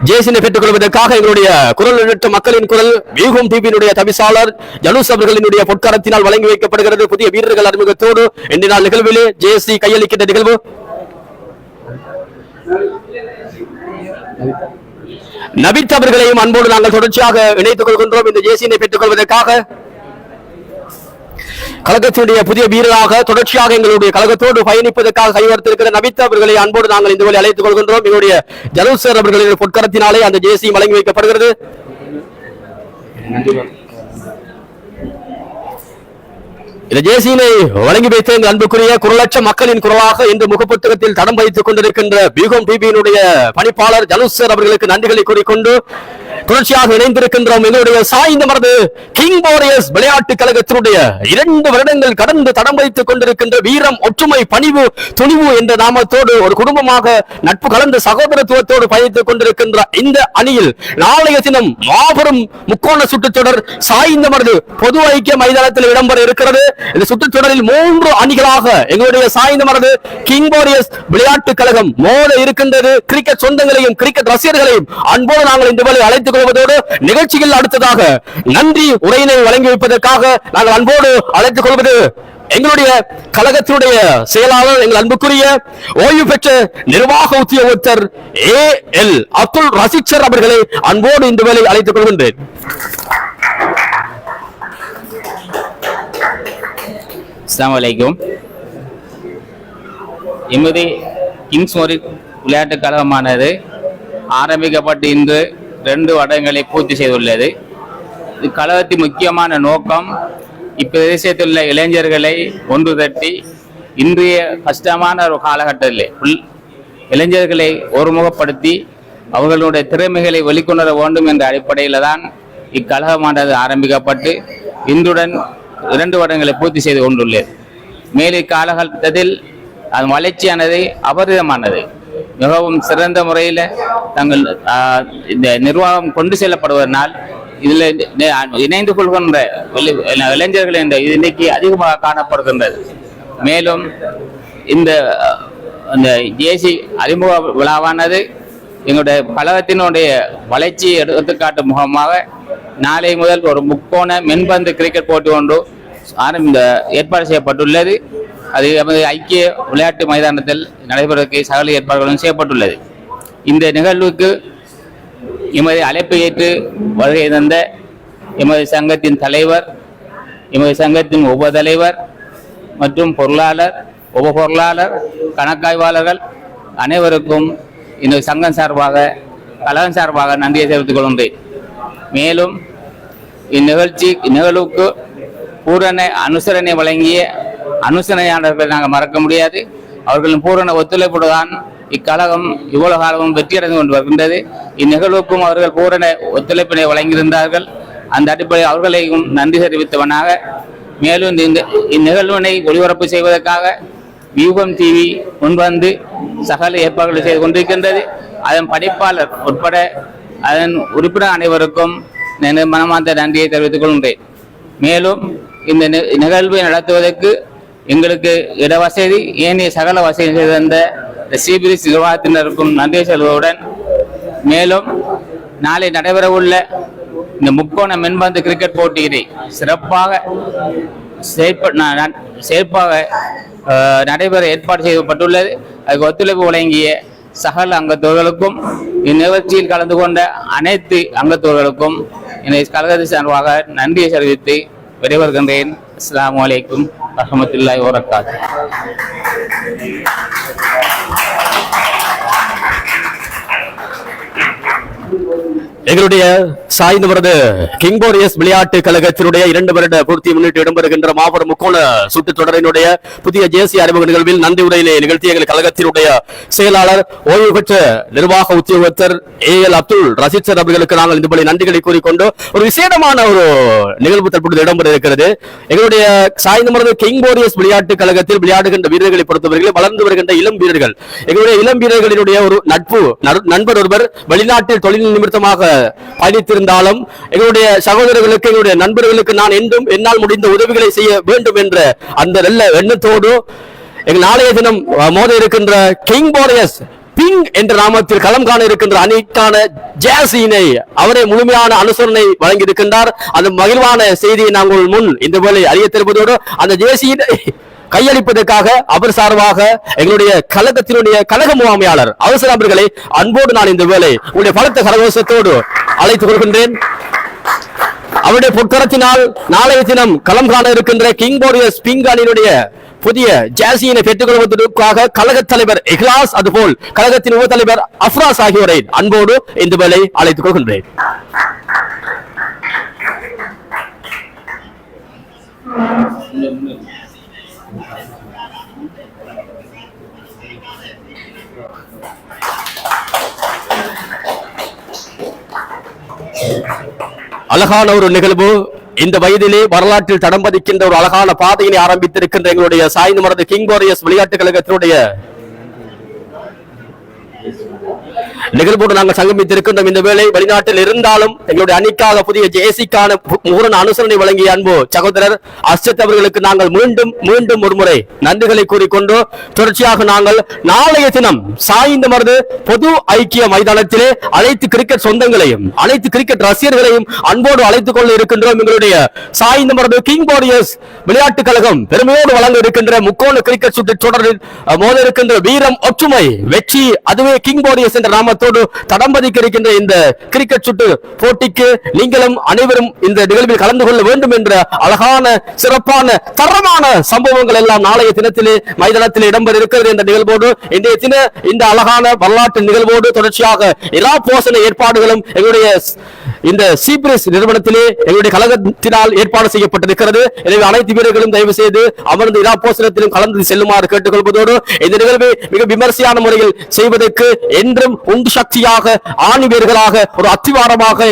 ஜேசினை பெற்றுக் கொள்வதற்காக எங்களுடைய குரல் உள்ளிட்ட மக்களின் குரல் வியூகம் டிவியினுடைய தவிசாளர் ஜனூஸ் அவர்களினுடைய பொற்கரத்தினால் வழங்கி வைக்கப்படுகிறது. புதிய வீரர்கள் அறிமுகத்தோடு இன்றைய நாள் நிகழ்விலே ஜேசி கையளிக்கின்ற நிகழ்வு நபித் அவர்களையும் அன்போடு நாங்கள் தொடர்ச்சியாக இணைத்துக் கொள்கின்றோம். இந்த ஜேசினை பெற்றுக் கொள்வதற்காக கழகத்தினுடைய புதிய வீரராக தொடர்ச்சியாக எங்களுடைய கழகத்தோடு பயணிப்பதற்காக கைவர்த்திருக்கிற நபித் அவர்களை அன்போடு நாங்கள் இந்த வழி அழைத்துக் கொள்கின்றோம். எங்களுடைய ஜனூசர் அவர்களின் பொற்கரத்தினாலே அந்த ஜேசி வழங்கி வைக்கப்படுகிறது. இந்த ஜேசியினை வழங்கி வைத்த எங்கள் அன்புக்குரிய குரலற்ற மக்களின் குரலாக இன்று முகப்புத்தகத்தில் தடம் வைத்துக் கொண்டிருக்கின்ற வியூகம் டிவியினுடைய பணிப்பாளர் ஜனூசர் அவர்களுக்கு நன்றிகளை கூறிக்கொண்டு தொடர்ச்சியாக இணைந்திருக்கின்றோம். எங்களுடைய சாய்ந்த மரது கிங்போரியஸ் விளையாட்டு கழகத்தினுடைய 2 வருடங்கள் கடந்து தடம் வைத்துக் கொண்டிருக்கின்ற வீரம், ஒற்றுமை, பணிவு, துணிவு என்ற நாமத்தோடு ஒரு குடும்பமாக நட்பு கலந்த சகோதரத்துவத்தோடு பயணித்துக் கொண்டிருக்கின்ற இந்த அணியில் நாளைய தினம் மாபெரும் முக்கோண சுற்றுத்தொடர் சாய்ந்த மரது பொது ஐக்கிய மைதானத்தில் இடம்பெற இருக்கிறது. இந்த சுற்றுத்தொடரில் 3 அணிகளாக எங்களுடைய சாய்ந்த மரது கிங்போரியஸ் விளையாட்டு கழகம் மோத இருக்கின்றது. கிரிக்கெட் சொந்தங்களையும் கிரிக்கெட் ரசிகர்களையும் அன்போடு நாங்கள் இந்த வேளை அழைத்துக் கொள்வதோடு நிகழ்ச்சியில் அடுத்ததாக நன்றி உரையினை வழங்கி வைப்பதற்காக நாங்கள் அன்போடு அழைத்துக் கொள்வது எங்களுடைய கழகத்தினுடைய செயலாளர் எங்கள் அன்புக்குரிய ஓய்வு பெற்ற நிர்வாக உத்தியோகத்தர் AL அப்துல் ரஷீத் சார் அவர்களை அன்போடு இந்த வேளை அழைத்துக் கொள்கின்றேன். அஸ்ஸலாமு அலைக்கும். எமது கிங்ஸ்மோரி விளையாட்டுக் கழகமானது ஆரம்பிக்கப்பட்டு இன்று 2 வருடங்களை பூர்த்தி செய்துள்ளது. இக்கழகத்தின் முக்கியமான நோக்கம் இப்பிரதேசத்தில் உள்ள இளைஞர்களை ஒன்று தட்டி இன்றைய கஷ்டமான ஒரு காலகட்டத்தில் இளைஞர்களை ஒருமுகப்படுத்தி அவர்களுடைய திறமைகளை வெளிக்கொணர வேண்டும் என்ற அடிப்படையில் தான் இக்கழகமானது ஆரம்பிக்கப்பட்டு இன்றுடன் 2 வருடங்களை பூர்த்தி செய்து கொண்டுள்ளது. மேலே காலகட்டத்தில் அது வளர்ச்சியானது அபரிதமானது. மிகவும் சிறந்த முறையில் தங்கள் இந்த நிர்வாகம் கொண்டு செல்லப்படுவதனால் இதில் இணைந்து கொள்கின்ற இளைஞர்கள் என்ற இன்னைக்கு அதிகமாக காணப்படுகின்றது. மேலும் இந்த ஜேசி அறிமுக விழாவானது எங்களுடைய கழகத்தினுடைய வளர்ச்சியை எடுத்துக்காட்டும் முகமாக நாளை முதல் ஒரு முக்கோண மென்பந்து கிரிக்கெட் போட்டி ஒன்று ஏற்பாடு செய்யப்பட்டுள்ளது. அது நமது ஐக்கிய விளையாட்டு மைதானத்தில் நடைபெறுவதற்கு சகல ஏற்பாடுகளும் செய்யப்பட்டுள்ளது. இந்த நிகழ்வுக்கு எமது அழைப்பை ஏற்று வருகை தந்த எமது சங்கத்தின் தலைவர், எமது சங்கத்தின் உபதலைவர் மற்றும் பொருளாளர், உப பொருளாளர், கணக்காய்வாளர்கள் அனைவருக்கும் இந்த சங்கம் சார்பாக கழகம் சார்பாக நன்றியை தெரிவித்துக் கொள்கின்றேன். மேலும் இந்நிகழ்வுக்கு பூரண அனுசரணை வழங்கிய அனுசரணையாளர்களை நாங்கள் மறக்க முடியாது. அவர்களின் பூரண ஒத்துழைப்புடன் இக்கழகம் இவ்வளவு காலமும் வெற்றியடைந்து கொண்டு வருகின்றது. இந்நிகழ்வுக்கும் அவர்கள் பூரண ஒத்துழைப்பினை வழங்கியிருந்தார்கள். அந்த அடிப்படையில் அவர்களையும் நன்றி தெரிவித்தவனாக மேலும் இந்நிகழ்வினை ஒளிபரப்பு செய்வதற்காக வியூகம் டிவி முன்வந்து சகல ஏற்பாடுகளை செய்து கொண்டிருக்கின்றது. அதன் படிப்பாளர் உட்பட அதன் உறுப்பினர் அனைவருக்கும் மனமார்ந்த நன்றியை தெரிவித்துக் கொள்கின்றேன். மேலும் இந்த நிகழ்வை நடத்துவதற்கு எங்களுக்கு இடவசதி ஏனைய சகல வசதி செய்த சிபிஎஸ் நிர்வாகத்தினருக்கும் நன்றி செல்வதுடன் மேலும் நாளை நடைபெறவுள்ள இந்த முக்கோண மென்பந்து கிரிக்கெட் போட்டியினை சிறப்பாக நடைபெற ஏற்பாடு செய்யப்பட்டுள்ளது. அதுக்கு ஒத்துழைப்பு வழங்கிய சகல அங்கத்தவர்களுக்கும் இந்நிகழ்ச்சியில் கலந்து கொண்ட அனைத்து அங்கத்தவர்களுக்கும் எனது கழகத்தின் சார்பாக நன்றியை தெரிவித்து விடைபெறுகின்றேன். அஸ்ஸலாமு அலைக்கும் வரஹ்மத்துல்லாஹி வபரகாத்துஹு. எங்களுடைய சாய்ந்து வருது கிங்போரியஸ் விளையாட்டு கழகத்தினுடைய 2 வருட பூர்த்தி முன்னிட்டு இடம்பெறுகின்ற மாபெரும் முக்கோண சுற்றுத் தொடரினுடைய புதிய ஜேசி அறிமுக நிகழ்வில் நன்றி உரையிலே நிகழ்த்திய எங்கள் கழகத்தினுடைய செயலாளர் ஓய்வு பெற்ற நிர்வாக உத்தியோகத்தர் AL அப்துல் ரஷீத் சார் அவர்களுக்கு நாங்கள் இந்த போல நன்றிகளை கூறிக்கொண்டு ஒரு விசேடமான ஒரு நிகழ்வு தற்பொழுது இடம்பெற இருக்கிறது. எங்களுடைய சாய்ந்து வருது கிங்போரியஸ் விளையாட்டு கழகத்தில் விளையாடுகின்ற வீரர்களை பொறுத்தவரையில் வளர்ந்து வருகின்ற இளம் வீரர்கள், எங்களுடைய இளம் வீரர்களினுடைய ஒரு நண்பர் ஒருவர் வெளிநாட்டில் தொழில் நிமித்தமாக பயணித்திருந்தாலும் எங்களுடைய சகோதரர்களுக்கு எங்களுடைய நண்பர்களுக்கு நான் என்றும் என்னால் முடிந்த உதவிகளை செய்ய வேண்டும் என்ற அந்த நல்ல எண்ணத்தோடு எங்கள் நாளைய தினம் மோத இருக்கின்ற கிங்போரியஸ் பிங் என்ற நாமத்தில் களம் காண இருக்கின்ற அணிக்கான ஜேசியினை அவரே முழுமையான அனுசரணை வழங்கி இருக்கின்றார். அந்த மகிழ்வான செய்தியை நாங்கள் முன் இந்த வேளை அறிய தருவதோடு அந்த ஜேசியினை கையளிப்பதற்காக அவர் சார்பாக எங்களுடைய கழகத்தினுடைய கழக முகாமையாளர் அவசர அவர்களை அன்போடு நான் இந்த வேளை உங்களுடைய பலத்த கரகோஷத்தோடு அழைத்துக் கொள்கின்றேன். அவருடைய பொற்கரத்தினால் நாளைய தினம் களம் காண இருக்கின்ற கிங்போரியஸ் பிங் அணியினுடைய புதிய ஜேசியினை பெற்றுக் கொள்வதற்காக கழக தலைவர் இஹ்லாஸ் அதுபோல் கழகத்தின் உப தலைவர் அஃப்ராஸ் ஆகியோரை அன்போடு இந்த வேளை அழைத்துக் கொள்கின்றேன். அழகான ஒரு நிகழ்வு. இந்த வயதிலே வரலாற்றில் தடம் பதிக்கின்ற ஒரு அழகான பாதையினை ஆரம்பித்திருக்கின்ற எங்களுடைய சாய்ந்து மரது கிங்போரியஸ் விளையாட்டு கழகத்தினுடைய நிகழ்வோடு நாங்கள் சங்கமித்திருக்கின்றோம். இந்த வேளை வெளிநாட்டில் இருந்தாலும் எங்களுடைய அணிக்காக புதிய ஜேசிக்கான பூரண அனுசரணை வழங்கிய அன்பு சகோதரர் அர்ஷத் அவர்களுக்கு நாங்கள் மீண்டும் ஒரு முறை நன்றிகளை கூறிக்கொண்டு தொடர்ச்சியாக நாங்கள் நாளைய தினம் சாய்ந்து மருது பொது ஐக்கிய மைதானத்திலே அனைத்து கிரிக்கெட் சொந்தங்களையும் அனைத்து கிரிக்கெட் ரசிகர்களையும் அன்போடு அழைத்துக் கொள்ள இருக்கின்றோம். எங்களுடைய சாய்ந்து மருது கிங்போரியஸ் விளையாட்டு கழகம் பெருமையோடு வழங்க இருக்கின்ற முக்கோண கிரிக்கெட் சுற்று தொடரில் மோத இருக்கின்ற வீரம் ஒற்றுமை வெற்றி அதுவே கிங்போரியஸ் என்ற நாம உற்சாகத்தோடு தடம் பதிக்க இருக்கின்ற இந்த கிரிக்கெட் சுட்டு போட்டிக்கு நீங்களும் அனைவரும் இந்த நிகழ்வில் கலந்து கொள்ள வேண்டும் என்ற அழகான சிறப்பான தரமான சம்பவங்கள் எல்லாம் நாளைய தினத்திலே மைதானத்தில் இடம்பெற இருக்கிறது என்ற நிகழ்வோடு இன்றைய தின இந்த அழகான வரலாற்று நிகழ்வோடு தொடர்ச்சியாக எல்லா போஷண ஏற்பாடுகளும் எங்களுடைய இந்த சீப்ரிஸ் நிறுவனத்திலே எங்களுடைய கழகத்தினால் ஏற்பாடு செய்யப்பட்டிருக்கிறது. எனவே அனைத்து வீரர்களும் தயவு செய்து அமர்ந்து இரா போஷணத்திலும் கலந்து செல்லுமாறு கேட்டுக்கொள்வதோடு இந்த நிகழ்வை மிக விமர்சையான முறையில் செய்வதற்கு என்றும் உண்டு சக்தியாக ஆணி வீரர்களாக ஒரு அத்திவாரமாக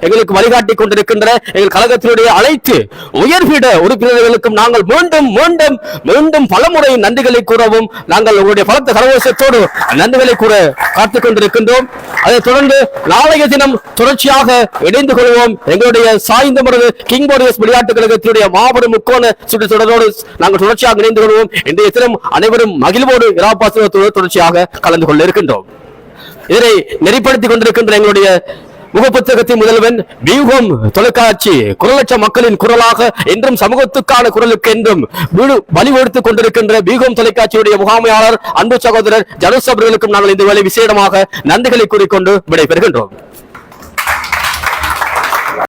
எங்களுக்கு வழிகாட்டி கொண்டிருக்கின்ற எங்கள் கழகத்தினுடைய அனைத்து உயர்பீட உறுப்பினர்களுக்கும் நாங்கள் மீண்டும் மீண்டும் மீண்டும் பலமுறை நன்றிகளை கூறவும் நாங்கள் உங்களுடைய பலத்த கரகோஷத்தோடு நன்றிகளை கூற காத்துக் கொண்டிருக்கின்றோம். அதைத் தொடர்ந்து நாளைய தினம் தொடர்ச்சியாக இணைந்து கொள்வோம். எங்களுடைய சாய்ந்த மரபு கிங் வாரியர்ஸ் விளையாட்டுக் கழகத்தினுடைய மாபெரும் முக்கோண சுற்று தொடரோடு நாங்கள் தொடர்ச்சியாக இணைந்து கொள்வோம். இன்றைய தினம் அனைவரும் மகிழ்வோடு இராபாசனத்தோடு தொடர்ச்சியாக கலந்து கொள்ள இருக்கின்றோம். இதனை நெறிப்படுத்திக் கொண்டிருக்கின்ற எங்களுடைய முகப்புத்தகத்தின் முதல்வன் வியூகம் தொலைக்காட்சி குரலற்ற மக்களின் குரலாக என்றும் சமூகத்துக்கான குரலுக்கு என்றும் வலியுறுத்திக் கொண்டிருக்கின்ற வியூகம் தொலைக்காட்சியுடைய முகாமையாளர் அன்பு சகோதரர் ஜனுஸ் அவர்களுக்கும் நாங்கள் இந்த வேளை விசேடமாக நன்றிகளை கூறிக்கொண்டு விடைபெறுகின்றோம்.